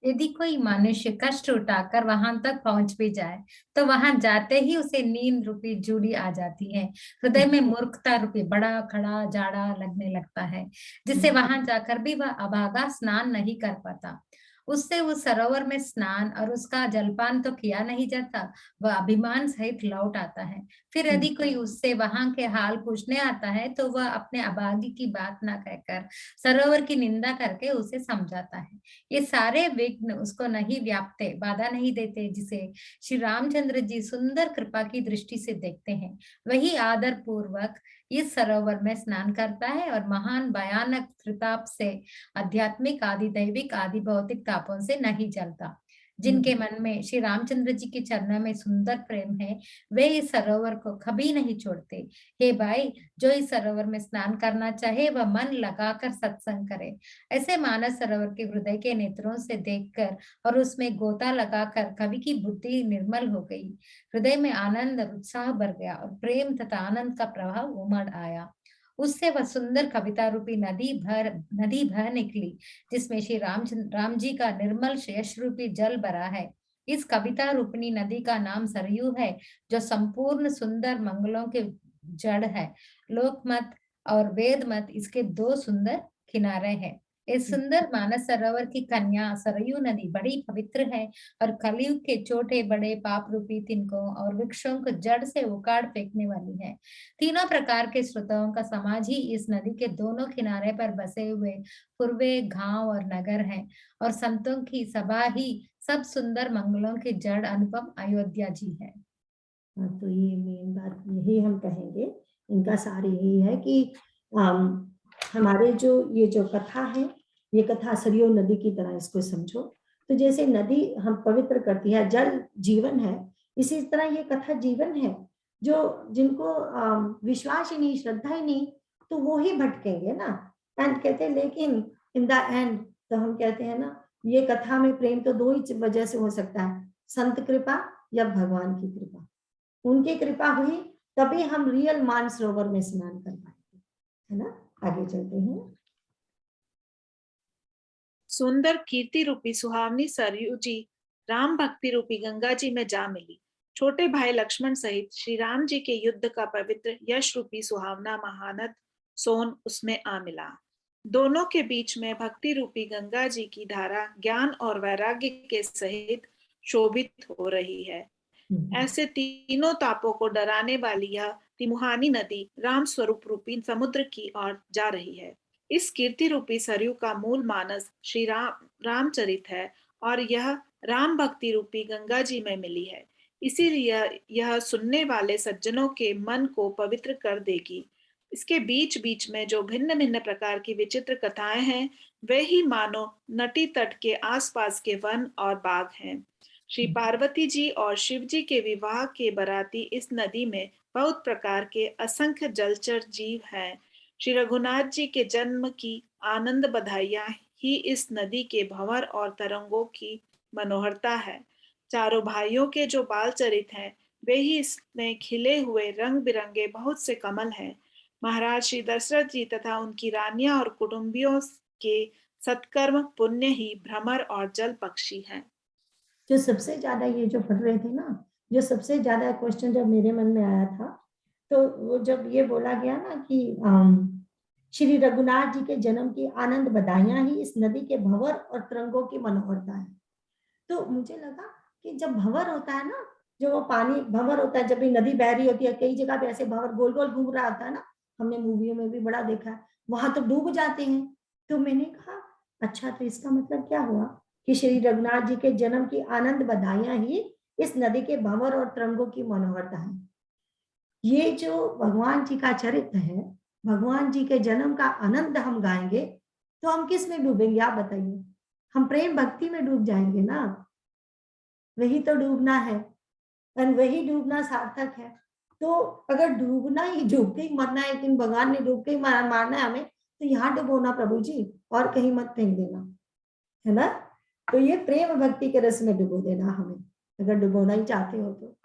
यदि कोई मनुष्य कष्ट उठाकर वहां तक पहुंच भी जाए तो वहां जाते ही उसे नींद रूपी जूड़ी आ जाती है। हृदय में मूर्खता रूपी बड़ा खड़ा जाड़ा लगने लगता है, जिससे वहां जाकर भी वह अभागा स्नान नहीं कर पाता। उससे उस सरोवर में स्नान और उसका जलपान तो किया नहीं जाता, वह अभिमान सहित लौट आता है। फिर यदि कोई उससे वहां के हाल पूछने आता है तो वह अपने अभागी की बात न कहकर सरोवर की निंदा करके उसे समझाता है। ये सारे विघ्न उसको नहीं व्यापते, बाधा नहीं देते, जिसे श्री रामचंद्र जी सुंदर कृपा की दृष्टि से देखते हैं। वही आदर पूर्वक इस सरोवर में स्नान करता है और महान भयानक त्रिताप से, आध्यात्मिक आदि दैविक आदि भौतिक तापों से नहीं जलता। जिनके मन में श्री रामचंद्र जी के चरणों में सुंदर प्रेम है, वे इस सरोवर को कभी नहीं छोड़ते। हे भाई, जो इस सरोवर में स्नान करना चाहे वह मन लगाकर सत्संग करे। ऐसे मानस सरोवर के हृदय के नेत्रों से देखकर और उसमें गोता लगाकर कवि की बुद्धि निर्मल हो गई, हृदय में आनंद और उत्साह भर गया और प्रेम तथा आनंद का प्रवाह उमड़ आया। उससे वह सुंदर कविता रूपी नदी बह निकली, जिसमें श्री राम जी का निर्मल यश रूपी जल भरा है। इस कविता रूपिणी नदी का नाम सरयू है, जो संपूर्ण सुंदर मंगलों के जड़ है। लोकमत और वेद मत इसके दो सुंदर किनारे हैं। इस सुंदर मानस सरोवर की कन्या सरयू नदी बड़ी पवित्र है और कलयुग के छोटे बड़े पाप रूपी तिनकों और वृक्षों को जड़ से उखाड़ फेंकने वाली है। तीनों प्रकार के श्रोताओं का समाज ही इस नदी के दोनों किनारे पर बसे हुए पूर्वे गांव और नगर हैं, और संतों की सभा ही सब सुंदर मंगलों की जड़ अनुपम अयोध्या जी है। तो ये मेन बात यही हम कहेंगे, इनका सार यही है कि हमारे जो ये जो कथा है, ये कथा सरयू नदी की तरह इसको समझो। तो जैसे नदी हम पवित्र करती है, जल जीवन है, इसी तरह ये कथा जीवन है। जो जिनको विश्वास ही नहीं, श्रद्धा ही नहीं, तो वो ही भटकेंगे ना। एंड कहते हैं लेकिन इन द एंड, तो हम कहते हैं ना, ये कथा में प्रेम तो दो ही वजह से हो सकता है, संत कृपा या भगवान की कृपा। उनकी कृपा हुई तभी हम रियल मानसरोवर में स्नान कर पाएंगे, है ना? आगे चलते हैं। सुंदर कीर्ति रूपी सुहावनी सरयू जी राम भक्ति रूपी गंगा जी में जा मिली। छोटे भाई लक्ष्मण सहित श्री राम जी के युद्ध का पवित्र यश रूपी सुहावना महानद सोन उसमें आ मिला। दोनों के बीच में भक्ति रूपी गंगा जी की धारा ज्ञान और वैराग्य के सहित शोभित हो रही है। ऐसे तीनों तापों को डराने वाली यह तिमुहानी नदी राम स्वरूप रूपी समुद्र की ओर जा रही है। इस कीर्ति रूपी सरयू का मूल मानस श्री रामचरित है और यह राम भक्ति रूपी गंगा जी में मिली है। इसीलिए यह सुनने वाले सज्जनों के मन को पवित्र कर देगी। इसके बीच बीच में जो भिन्न भिन्न प्रकार की विचित्र कथाएं हैं, वे ही मानो नटी तट के आसपास के वन और बाग हैं। श्री पार्वती जी और शिव जी के विवाह के बराती इस नदी में बहुत प्रकार के असंख्य जलचर जीव हैं। श्री रघुनाथ जी के जन्म की आनंद बधाइयां ही इस नदी के भंवर और तरंगों की मनोहरता है। चारों भाइयों के जो बाल चरित हैं, वे ही इसमें खिले हुए रंग बिरंगे बहुत से कमल हैं। महाराज श्री दशरथ जी तथा उनकी रानियां और कुटुंबियों के सत्कर्म पुण्य ही भ्रमर और जल पक्षी हैं। जो सबसे ज्यादा ये जो पढ़ रहे थे ना, जो सबसे ज्यादा क्वेश्चन जब मेरे मन में आया था, तो वो जब ये बोला गया ना कि श्री रघुनाथ जी के जन्म की आनंद बधाइयां ही इस नदी के भंवर और तरंगों की मनोहरता है, तो मुझे लगा कि जब भंवर होता है ना, जो वो पानी भंवर होता है, जब भी नदी बह रही होती है, कई जगह पे ऐसे भंवर गोल गोल घूम रहा होता है ना, हमने मूवियों में भी बड़ा देखा है, वहां तो डूब जाते हैं। तो मैंने कहा अच्छा, तो इसका मतलब क्या हुआ कि श्री रघुनाथ जी के जन्म की आनंद बधाइयां ही इस नदी के भंवर और तरंगों की मनोहरता है। ये जो भगवान जी का चरित्र है, भगवान जी के जन्म का आनंद हम गाएंगे तो हम किस में डूबेंगे आप बताइए? हम प्रेम भक्ति में डूब जाएंगे ना, वही तो डूबना है और वही डूबना सार्थक है। तो अगर डूबना ही, डूब के ही मरना है, लेकिन भगवान ने डूब के ही मारना है हमें, तो यहाँ डुबोना प्रभु जी, और कहीं मत फेंक देना, है ना। तो ये प्रेम भक्ति के रस में डुबो देना हमें, अगर डुबोना ही चाहते हो तो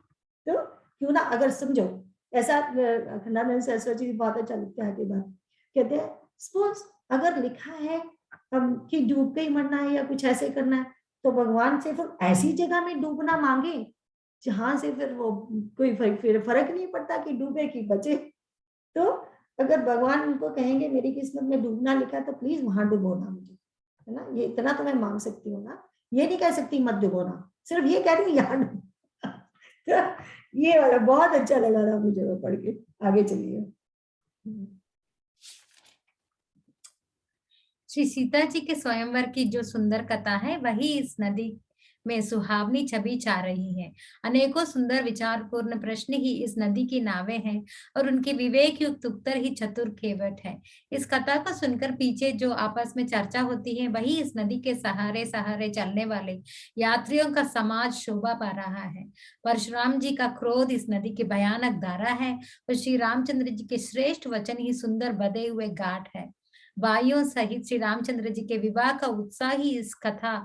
क्यों ना, अगर समझो ऐसा, अखंडानंद सरस्वती जी बहुत अच्छा लिखते हैं की बात, कहते हैं सपोज अगर लिखा है कि डूब के ही मरना है या कुछ ऐसे करना है, तो भगवान से फिर ऐसी जगह में डूबना मांगे जहां से फिर वो कोई फर्क नहीं पड़ता कि डूबे कि बचे। तो अगर भगवान उनको कहेंगे मेरी किस्मत में डूबना लिखा है तो प्लीज वहां डुबोना मुझे, है ना, ये इतना तो मैं मांग सकती हूँ ना, ये नहीं कह सकती मत डुबोना, सिर्फ ये कह रही हूँ यहाँ तो ये वाला बहुत अच्छा लगा था मुझे वो पढ़ के। आगे चलिए। श्री सीता जी के स्वयंवर की जो सुंदर कथा है वही इस नदी में सुहावनी छवि छा रही है। अनेकों सुंदर विचारपूर्ण प्रश्न ही इस नदी की नावें हैं और उनके विवेक युक्त उत्तर ही चतुर खेवट है। इस कथा को सुनकर पीछे जो आपस में चर्चा होती है वही इस नदी के सहारे सहारे चलने वाले यात्रियों का समाज शोभा पा रहा है। परशुराम जी का क्रोध इस नदी की भयानक धारा है और श्री रामचंद्र जी के श्रेष्ठ वचन ही सुंदर बधे हुए घाट है। वायुओं सहित श्री रामचंद्र जी के विवाह का उत्साह ही इस कथा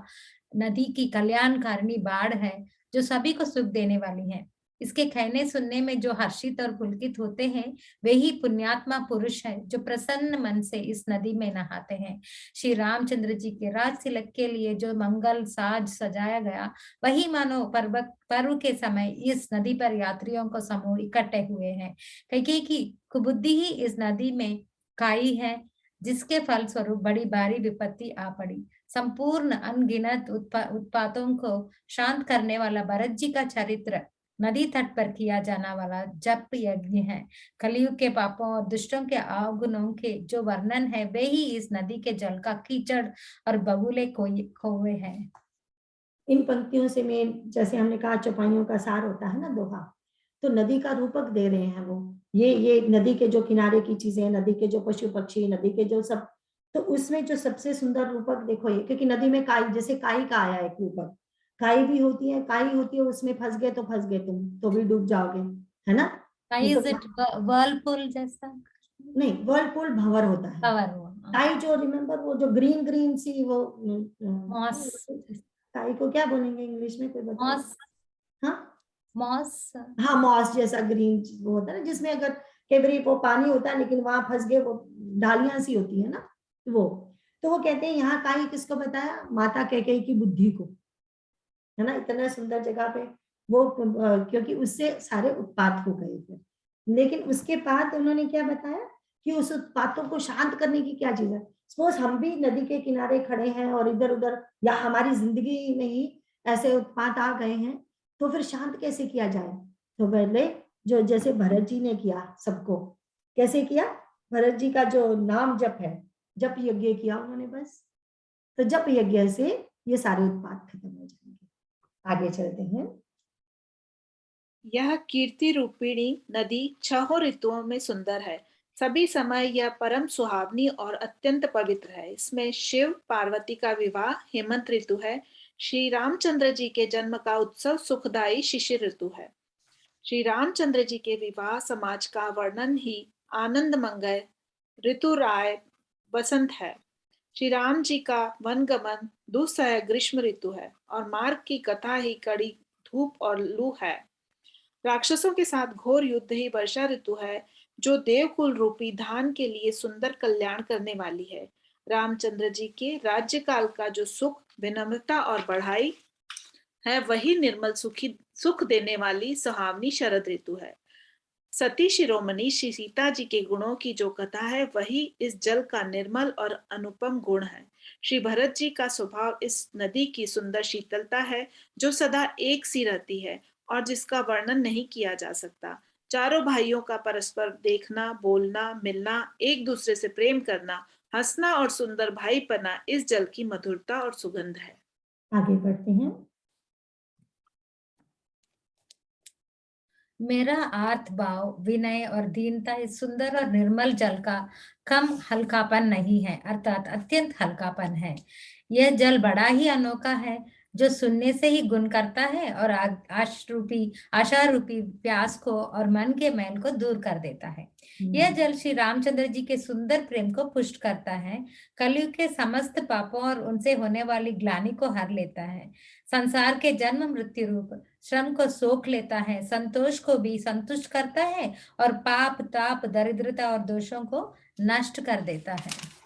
नदी की कल्याणकारिणी बाढ़ है जो सभी को सुख देने वाली है। इसके कहने सुनने में जो हर्षित और पुलकित होते हैं वे ही पुण्यात्मा पुरुष है जो प्रसन्न मन से इस नदी में नहाते हैं। श्री रामचंद्र जी के राज तिलक के लिए जो मंगल साज सजाया गया वही मानो पर्व के समय इस नदी पर यात्रियों को समूह इकट्ठे हुए हैं। कैकेयी की कुबुद्धि ही इस नदी में काई है जिसके फल स्वरूप बड़ी भारी विपत्ति आ पड़ी। संपूर्ण अनगिनत उत्पातों को शांत करने वाला भरत जी का चरित्र नदी तट पर किया जाना वाला जप यज्ञ है। कलयुग के पापों और दुष्टों के अवगुणों के जो वर्णन है वे ही इस नदी के जल का कीचड़ और बगुले खोए हैं। इन पंक्तियों से मैं, जैसे हमने कहा चौपाइयों का सार होता है ना दोहा, तो नदी का रूपक दे रहे हैं वो, ये नदी के जो किनारे की चीजें, नदी के जो पशु पक्षी, नदी के जो सब, तो उसमें जो सबसे सुंदर रूपक देखो ये, क्योंकि नदी में काई, जैसे काई का आया एक रूपक, काई भी होती है, काई होती है, उसमें फंस गए तो फंस गए, तुम तो भी डूब जाओगे, है ना। नहीं तो इज इट वर्लपुल जैसा? नहीं, वर्लपूल भंवर होता है। कवर हुआ काई जो, रिमेम्बर वो जो ग्रीन ग्रीन सी वो, मॉस काई को क्या बोलेंगे इंग्लिश में, कोई बताओ। मॉस हाँ मॉस हाँ, मॉस जैसा ग्रीन वो होता है ना, जिसमें अगर कई बार वो पानी होता है लेकिन वहां फंस गए, वो डालियां सी होती है ना वो। तो वो कहते हैं यहाँ काई किसको बताया, माता कैकेयी की बुद्धि को, है ना, इतना सुंदर जगह पे वो, क्योंकि उससे सारे उत्पात हो गए थे। लेकिन उसके बाद उन्होंने क्या बताया कि उस उत्पातों को शांत करने की क्या चीज है। सपोज हम भी नदी के किनारे खड़े हैं और इधर उधर, या हमारी जिंदगी में ही ऐसे उत्पात आ गए हैं, तो फिर शांत कैसे किया जाए। तो पहले जो जैसे भरत जी ने किया सबको, कैसे किया, भरत जी का जो नाम जप है, जप यज्ञ किया उन्होंने बस। तो जप यज्ञ से ये सारे उत्पात खत्म हो जाएंगे। आगे चलते हैं। यह कीर्ति रूपिणी नदी छहों ऋतुओं में सुंदर है। सभी समय यह परम सुहावनी और अत्यंत पवित्र है। इसमें शिव पार्वती का विवाह हेमंत ऋतु है। श्री रामचंद्र जी के जन्म का उत्सव सुखदायी शिशिर ऋतु है। श्री रामचंद्र जी के विवाह समाज का वर्णन ही आनंदमंगल ऋतु राय बसंत है। श्री राम जी का वनगमन दुस्सह ग्रीष्म ऋतु है और मार्ग की कथा ही कड़ी धूप और लू है। राक्षसों के साथ घोर युद्ध ही वर्षा ऋतु है जो देवकुल रूपी धान के लिए सुंदर कल्याण करने वाली है। रामचंद्र जी के राज्य काल का जो सुख विनम्रता और बढ़ाई है वही निर्मल सुख देने वाली सुहावनी शरद ऋतु है। सती शिरोमणि श्री सीता जी के गुणों की जो कथा है वही इस जल का निर्मल और अनुपम गुण है। श्री भरत जी का स्वभाव इस नदी की सुंदर शीतलता है जो सदा एक सी रहती है और जिसका वर्णन नहीं किया जा सकता। चारों भाइयों का परस्पर देखना, बोलना, मिलना, एक दूसरे से प्रेम करना, हंसना और सुंदर भाईपना इस जल की मधुरता और सुगंध है। आगे बढ़ते हैं। मेरा आर्त भाव, विनय और दीनता इस सुंदर और निर्मल जल का कम हल्कापन नहीं है, अर्थात अत्यंत हल्कापन है। यह जल बड़ा ही अनोखा है, जो सुनने से ही गुण करता है और आशा रूपी प्यास को और मन के मैल को दूर कर देता है। यह जल श्री रामचंद्र जी के सुंदर प्रेम को पुष्ट करता है, कलयुग के समस्त पापों और उनसे होने वाली ग्लानि को हर लेता है, संसार के जन्म मृत्यु रूप श्रम को सोख लेता है, संतोष को भी संतुष्ट करता है और पाप ताप दरिद्रता और दोषों को नष्ट कर देता है।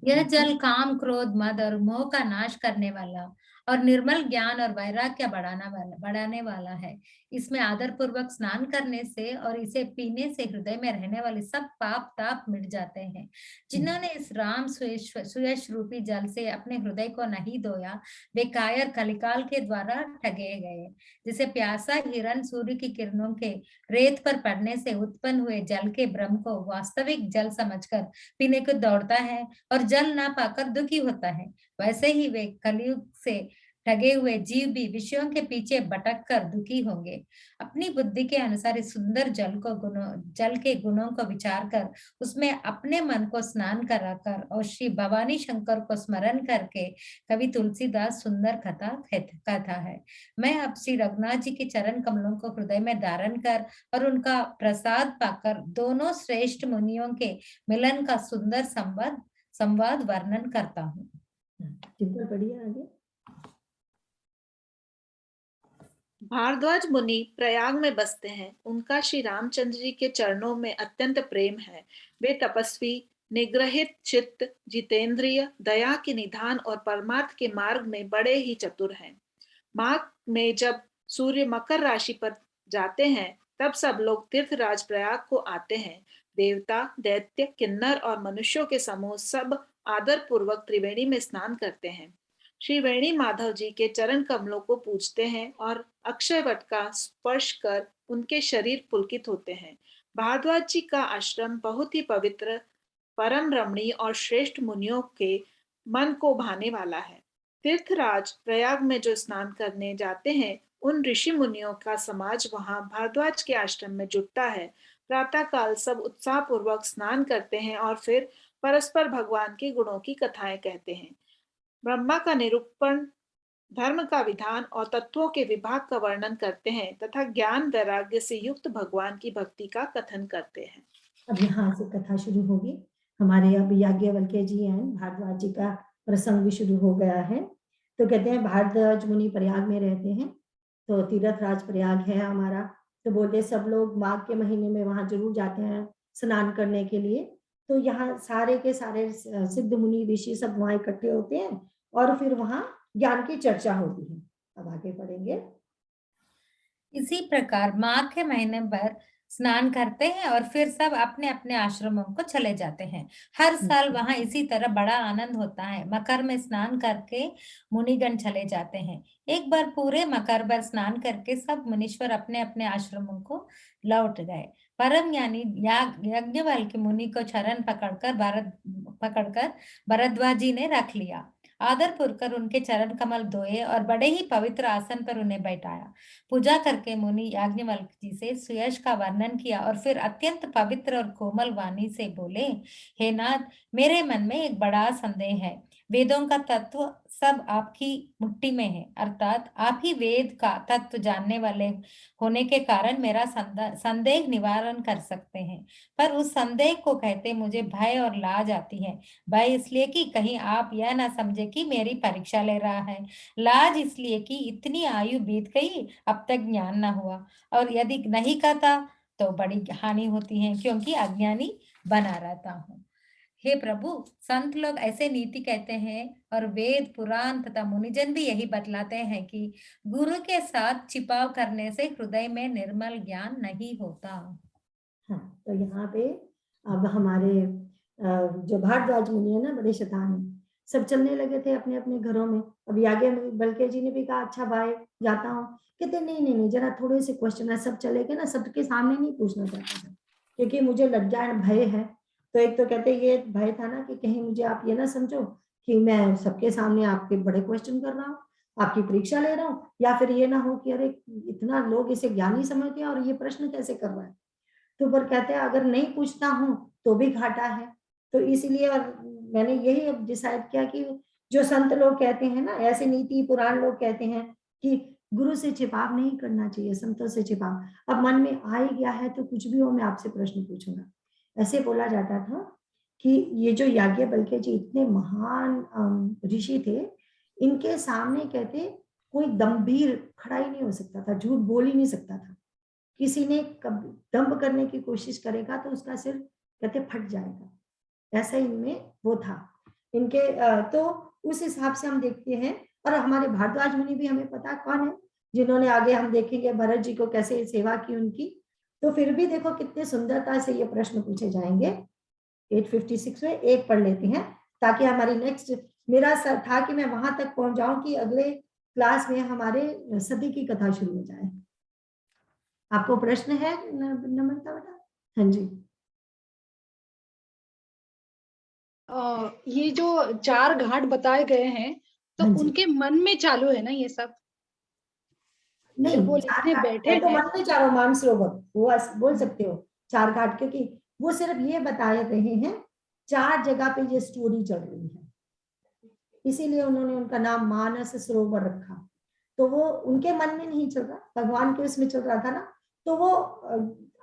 यह जल काम क्रोध मद और मोह का नाश करने वाला और निर्मल ज्ञान और वैराग्य बढ़ाने वाला है। इसमें आदर पूर्वक स्नान करने से और इसे पीने से हृदय में रहने वाले सब पाप ताप मिट जाते हैं। जिन्होंने इस राम सुयश रूपी जल से अपने हृदय को नहीं धोया, वे कायर कलिकाल के द्वारा ठगे गए। जिसे प्यासा हिरण सूर्य की किरणों के रेत पर पड़ने से उत्पन्न हुए जल के ब्रह्म को वास्तविक जल समझकर पीने को दौड़ता है और जल ना पाकर दुखी होता है, वैसे ही वे कलयुग से ठगे हुए जीव भी विषयों के पीछे भटक कर दुखी होंगे। अपनी बुद्धि के अनुसार इस सुंदर जल के गुणों को विचार कर उसमें अपने मन को स्नान कराकर और श्री भवानी शंकर को स्मरण करके कवि तुलसीदास सुंदर कथा है। मैं अब श्री रघुनाथ जी के चरण कमलों को हृदय में धारण कर और उनका प्रसाद पाकर दोनों श्रेष्ठ मुनियों के मिलन का सुंदर संवाद वर्णन करता हूँ। बढ़िया। आगे भारद्वाज मुनि प्रयाग में बसते हैं। उनका श्री रामचंद्र जी के चरणों में अत्यंत प्रेम है। वे तपस्वी, निग्रहित चित्त, जितेंद्रिय, दया के निधान और परमार्थ के मार्ग में बड़े ही चतुर हैं। माघ में जब सूर्य मकर राशि पर जाते हैं, तब सब लोग तीर्थराज प्रयाग को आते हैं। देवता, दैत्य, किन्नर और मनुष्यों के समूह सब आदर पूर्वक त्रिवेणी में स्नान करते हैं। श्री वेणी माधव जी के चरण कमलों को पूजते हैं और अक्षय वट का स्पर्श कर उनके शरीर पुलकित होते हैं। भारद्वाज जी का आश्रम बहुत ही पवित्र, परम रमणीय और श्रेष्ठ मुनियों के मन को भाने वाला है। तीर्थराज प्रयाग में जो स्नान करने जाते हैं, उन ऋषि मुनियों का समाज वहां भारद्वाज के आश्रम में जुटता है। प्रातःकाल सब उत्साह पूर्वक स्नान करते हैं और फिर परस्पर भगवान के गुणों की कथाएं कहते हैं। ब्रह्मा का निरूपण, धर्म का विधान और तत्वों के विभाग का वर्णन करते हैं तथा ज्ञान वैराग्य से युक्त भगवान की भक्ति का कथन करते हैं। अब यहाँ से कथा शुरू होगी। हमारे अब याज्ञवल्क्य जी हैं, भारद्वाज जी का प्रसंग भी शुरू हो गया है। तो कहते हैं भारद्वाज मुनि प्रयाग में रहते हैं, तो तीर्थराज प्रयाग है हमारा। तो बोलते सब लोग माघ के महीने में वहां जरूर जाते हैं स्नान करने के लिए। तो यहाँ सारे के सारे सिद्ध मुनि ऋषि सब वहां इकट्ठे होते हैं और फिर वहां ज्ञान की चर्चा होती है। अब आगे पढ़ेंगे। इसी प्रकार माघ के महीने पर स्नान करते हैं और फिर सब अपने अपने आश्रमों को चले जाते हैं। हर साल वहां इसी तरह बड़ा आनंद होता है। मकर में स्नान करके मुनिगण चले जाते हैं। एक बार पूरे मकर पर स्नान करके सब मुनीश्वर अपने अपने आश्रमों को लौट गए। परम ज्ञानी याज्ञवल्क्य मुनि को चरण पकड़कर भरद्वाज जी ने रख लिया। आदर पूर्वक उनके चरण कमल धोए और बड़े ही पवित्र आसन पर उन्हें बैठाया। पूजा करके मुनि याज्ञवल्क्य जी से सुयश का वर्णन किया और फिर अत्यंत पवित्र और कोमल वाणी से बोले, हे नाथ, मेरे मन में एक बड़ा संदेह है। वेदों का तत्व सब आपकी मुट्ठी में है, अर्थात आप ही वेद का तत्व जानने वाले होने के कारण मेरा संदेह निवारण कर सकते हैं। पर उस संदेह को कहते मुझे भय और लाज आती है। भय इसलिए कि कहीं आप यह ना समझे कि मेरी परीक्षा ले रहा है। लाज इसलिए कि इतनी आयु बीत गई, अब तक ज्ञान ना हुआ, और यदि नहीं कहता तो बड़ी हानि होती है, क्योंकि अज्ञानी बना रहता हूँ। हे प्रभु, संत लोग ऐसे नीति कहते हैं और वेद पुराण तथा मुनिजन भी यही बतलाते हैं कि गुरु के साथ छिपाव करने से हृदय में निर्मल ज्ञान नहीं होता। हाँ, तो यहाँ पे अब हमारे जो भारद्वाज मुनि है ना, बड़े शैतान है, सब चलने लगे थे अपने अपने घरों में। अब याज्ञवल्क्य जी ने भी कहा अच्छा भाई जाता हूँ। कहते नहीं नहीं नहीं, जरा थोड़े से क्वेश्चन है, सब चले गए ना, सबके सामने नहीं पूछना चाहता था क्योंकि मुझे लज्जा है, भय है। तो एक तो कहते ये भय था ना कि कहीं मुझे आप ये ना समझो कि मैं सबके सामने आपके बड़े क्वेश्चन कर रहा हूँ। आपकी परीक्षा ले रहा हूँ, या फिर ये ना हो कि अरे इतना लोग इसे ज्ञानी समझते हैं और ये प्रश्न कैसे कर रहा है। तो पर कहते हैं अगर नहीं पूछता हूँ तो भी घाटा है। तो इसलिए और मैंने यही अब डिसाइड किया कि जो संत लोग कहते हैं ना, ऐसे नीति पुराण लोग कहते हैं कि गुरु से छिपाव नहीं करना चाहिए, संतों से छिपाव। अब मन में आ ही गया है तो कुछ भी हो मैं आपसे प्रश्न पूछूंगा। ऐसे बोला जाता था कि ये जो याज्ञवल्क्य जी इतने महान ऋषि थे, इनके सामने कहते कोई दम्भीर खड़ा ही नहीं हो सकता था, झूठ बोल ही नहीं सकता था। किसी ने दम्भ करने की कोशिश करेगा तो उसका सिर कहते फट जाएगा, ऐसा इनमें वो था इनके। तो उस हिसाब से हम देखते हैं। और हमारे भारद्वाज मुनि भी हमें पता कौन है, जिन्होंने आगे हम देखेंगे भरत जी को कैसे सेवा की उनकी। तो फिर भी देखो कितने सुंदरता से ये प्रश्न पूछे जाएंगे। 856 में एक पढ़ लेते हैं ताकि हमारी नेक्स्ट, मेरा था कि मैं वहां तक पहुंच जाऊं कि अगले क्लास में हमारे सती की कथा शुरू हो जाए। आपको प्रश्न है नम्रता बेटा? हाँ जी। ये जो 4 घाट बताए गए हैं तो हाँ जी। उनके मन में चालू है ना ये सब? नहीं, जब वो चार लिखने घाट बैठे है तो हैं मन में चारों मानसरोवर वो बोल सकते हो 4 घाट, क्योंकि वो सिर्फ ये बता रहे हैं 4 जगह पे ये स्टोरी चल रही है, इसीलिए उन्होंने उनका नाम मानस सरोवर रखा। तो वो उनके मन में नहीं चल रहा, भगवान के उसमें चल रहा था ना। तो वो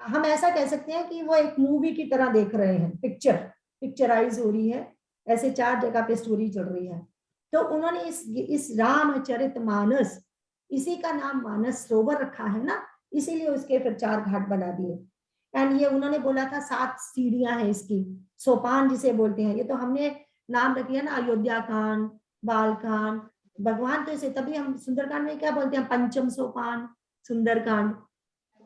हम ऐसा कह सकते हैं कि वो एक मूवी की तरह देख रहे हैं, पिक्चराइज हो रही है, ऐसे 4 जगह पे स्टोरी चल रही है। तो उन्होंने इस रामचरितमानस, इसी का नाम मानस सरोवर रखा है ना, इसीलिए उसके फिर 4 घाट बना दिए। एंड ये उन्होंने बोला था 7 सीढ़ियां हैं इसकी, सोपान जिसे बोलते हैं। ये तो हमने नाम रख दिया ना, अयोध्या कांड, बाल कांड, भगवान तो इसे, तभी हम सुंदरकांड में क्या बोलते हैं, पंचम सोपान सुंदरकांड।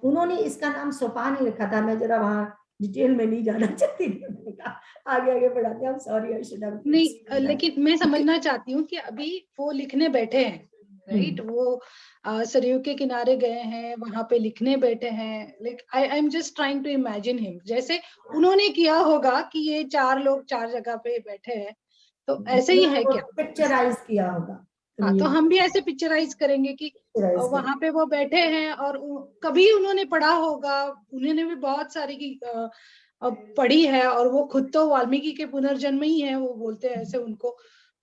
उन्होंने इसका नाम सोपान ही रखा था। मैं जरा वहां डिटेल में नहीं जाना चाहती थी, मैंने कहा आगे आगे बढ़ाते हैं, सॉरी अर्शदा। नहीं, लेकिन मैं समझना चाहती हूँ कि अभी वो लिखने बैठे हैं, राइट? वो सरयू के किनारे गए हैं, वहां पे लिखने बैठे हैं। Like I am just trying to imagine him, जैसे उन्होंने किया होगा कि ये 4 लोग 4 जगह पे बैठे हैं, तो ऐसे ही है क्या? पिक्चराइज किया होगा। हाँ, तो हम भी ऐसे पिक्चराइज करेंगे कि वहां पे वो बैठे हैं और कभी उन्होंने पढ़ा होगा, उन्होंने भी बहुत सारी की पढ़ी है, और वो खुद तो वाल्मीकि के पुनर्जन्म ही है, वो बोलते हैं ऐसे उनको।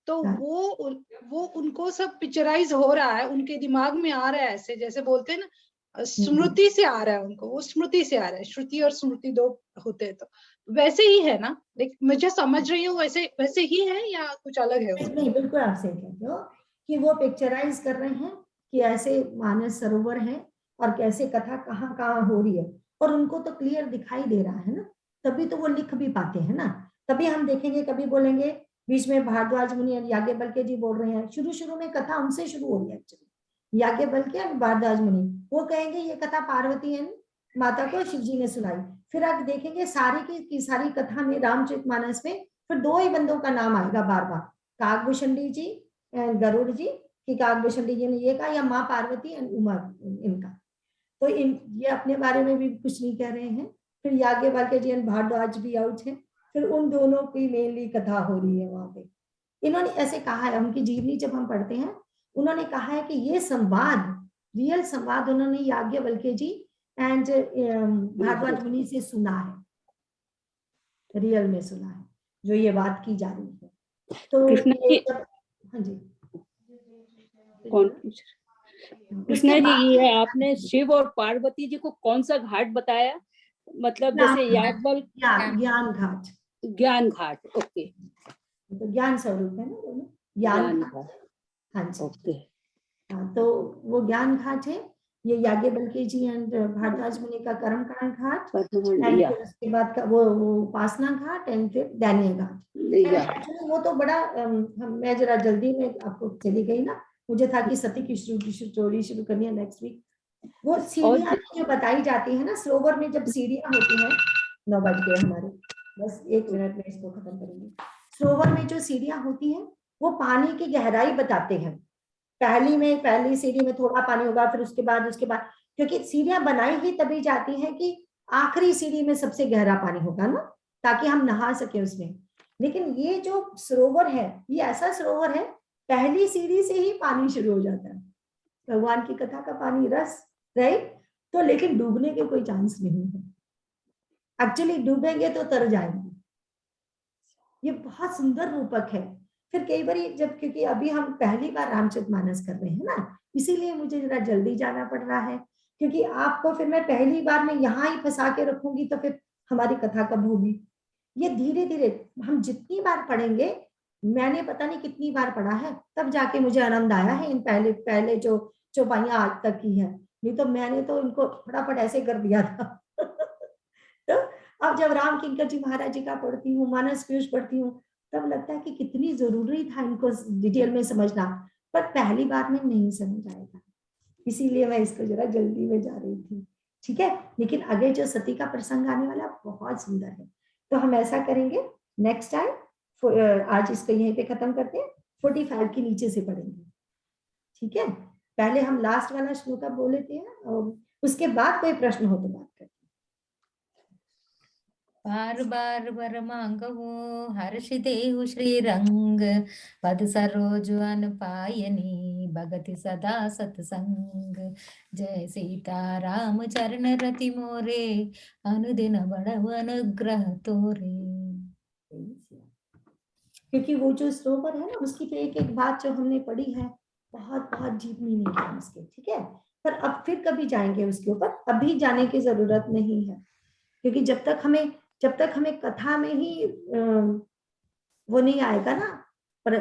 तो वो उनको सब पिक्चराइज हो रहा है, उनके दिमाग में आ रहा है, ऐसे जैसे बोलते हैं ना, स्मृति से आ रहा है उनको, वो स्मृति से आ रहा है। श्रुति और स्मृति 2 होते हैं, तो वैसे ही है ना? लेकिन मैं जो समझ रही हूँ वैसे ही है या कुछ अलग है? नहीं, बिल्कुल आप सही कहते हो कि वो पिक्चराइज कर रहे हैं कि ऐसे मानस सरोवर है और कैसे कथा कहाँ कहाँ हो रही है, और उनको तो क्लियर दिखाई दे रहा है ना, तभी तो वो लिख भी पाते हैं ना। तभी हम देखेंगे, कभी बोलेंगे बीच में भारद्वाज मुनि और याज्ञवल्क्य जी बोल रहे हैं, शुरू में कथा उनसे शुरू हो रही है एक्चुअली, याज्ञवल्क्य और भारद्वाज मुनि। वो कहेंगे ये कथा पार्वती है माता को शिव जी ने सुनाई। फिर आप देखेंगे सारी की सारी कथा में, रामचरितमानस में फिर 2 ही बंदों का नाम आएगा बार बार, काकभूषणी जी एंड गरुड़ जी, कि काकभूषणी जी ने ये कहा, या माँ पार्वती एंड उमा इनका। तो ये अपने बारे में भी कुछ नहीं कह रहे हैं। फिर याज्ञवल्क्य जी एंड भारद्वाज भी आउट है, फिर उन दोनों की मेनली कथा हो रही है वहां पे। इन्होंने ऐसे कहा है, उनकी जीवनी जब हम पढ़ते हैं, उन्होंने कहा है कि ये संवाद, रियल संवाद उन्होंने याज्ञवल्क्य जी एंड भारद्वाज मुनि से सुना है, रियल में सुना है, जो ये बात की जा रही है। तो हाँ जी, कौन कृष्णा जी, ये आपने शिव और पार्वती जी को कौन सा घाट बताया? मतलब जैसे याज्ञवल्क्य, ज्ञान घाट, ज्ञान घाट, ओके, तो ज्ञान स्वरूप है ना दोनों, ज्ञान घाट। हाँ जी, ओके। हाँ, तो वो ज्ञान घाट है, ये याज्ञवल्क्य जी एंड भारद्वाज मुनि का कर्मकांड घाट, एंड फिर उसके बाद का वो उपासना घाट, एंड फिर दैन्य घाट। एक्चुअली वो तो बड़ा मैं जरा जल्दी में आपको चली गई ना, मुझे था कि सती की स्टोरी शुरू करनी है नेक्स्ट वीक। वो सीढ़ियां जो बताई जाती है ना सरोवर में, जब सीढ़ियां होती हैं, 9 बज गए हमारे, बस 1 मिनट में इसको खत्म करेंगे। सरोवर में जो सीढ़ियां होती हैं वो पानी की गहराई बताते हैं। पहली सीढ़ी में थोड़ा पानी होगा, फिर उसके बाद क्योंकि सीढ़ियां बनाई ही तभी जाती हैं कि आखिरी सीढ़ी में सबसे गहरा पानी होगा ना, ताकि हम नहा सके उसमें। लेकिन ये जो सरोवर है, ये ऐसा सरोवर है पहली सीढ़ी से ही पानी शुरू हो जाता है, भगवान की कथा का पानी रस, राइट। तो लेकिन डूबने के कोई चांस नहीं है, एक्चुअली डूबेंगे तो तर जाएंगे। ये बहुत सुंदर रूपक है। फिर कई बार जब, क्योंकि अभी हम पहली बार रामचरितमानस कर रहे हैं ना, इसीलिए मुझे जरा जल्दी जाना पड़ रहा है, क्योंकि आपको फिर मैं पहली बार में यहाँ ही फंसा के रखूंगी तो फिर हमारी कथा कब होगी। ये धीरे धीरे हम जितनी बार पढ़ेंगे, मैंने पता नहीं कितनी बार पढ़ा है, तब जाके मुझे आनंद आया है इन पहले पहले जो चौपाइयां आज तक की है, नहीं तो मैंने तो इनको फटाफट ऐसे कर दिया था। तो अब जब राम किंकर जी महाराज जी का पढ़ती हूँ, मानस पीयूष पढ़ती हूँ, तब लगता है कि कितनी जरूरी था इनको डिटेल में समझना, पर पहली बार में नहीं समझ आएगा, इसीलिए मैं इसको जरा जल्दी में जा रही थी, ठीक है। लेकिन आगे जो सती का प्रसंग आने वाला बहुत सुंदर है, तो हम ऐसा करेंगे नेक्स्ट टाइम, आज इसको यहीं पे खत्म करते हैं, 45 के नीचे से पढ़ेंगे, ठीक है। पहले हम लास्ट वाला श्लोक बोल लेते हैं, और उसके बाद कोई प्रश्न हो तो बात करते हैं। बार बार वर मांगवो हर्षिदेहु श्रीरंग, पद सरोज अन पायनी भगति सदा सत्संग। जय सीता राम चरण रति मोरे, अनुदिन बढ़व अनुग्रह तोरे। क्योंकि वो जो स्लोवर है ना, उसकी तो एक एक बात जो हमने पढ़ी है, बहुत बहुत डीप मीनिंग है उसके, ठीक है। पर अब फिर कभी जाएंगे उसके ऊपर, अभी जाने की जरूरत नहीं है, क्योंकि जब तक हमें कथा में ही वो नहीं आएगा ना, पर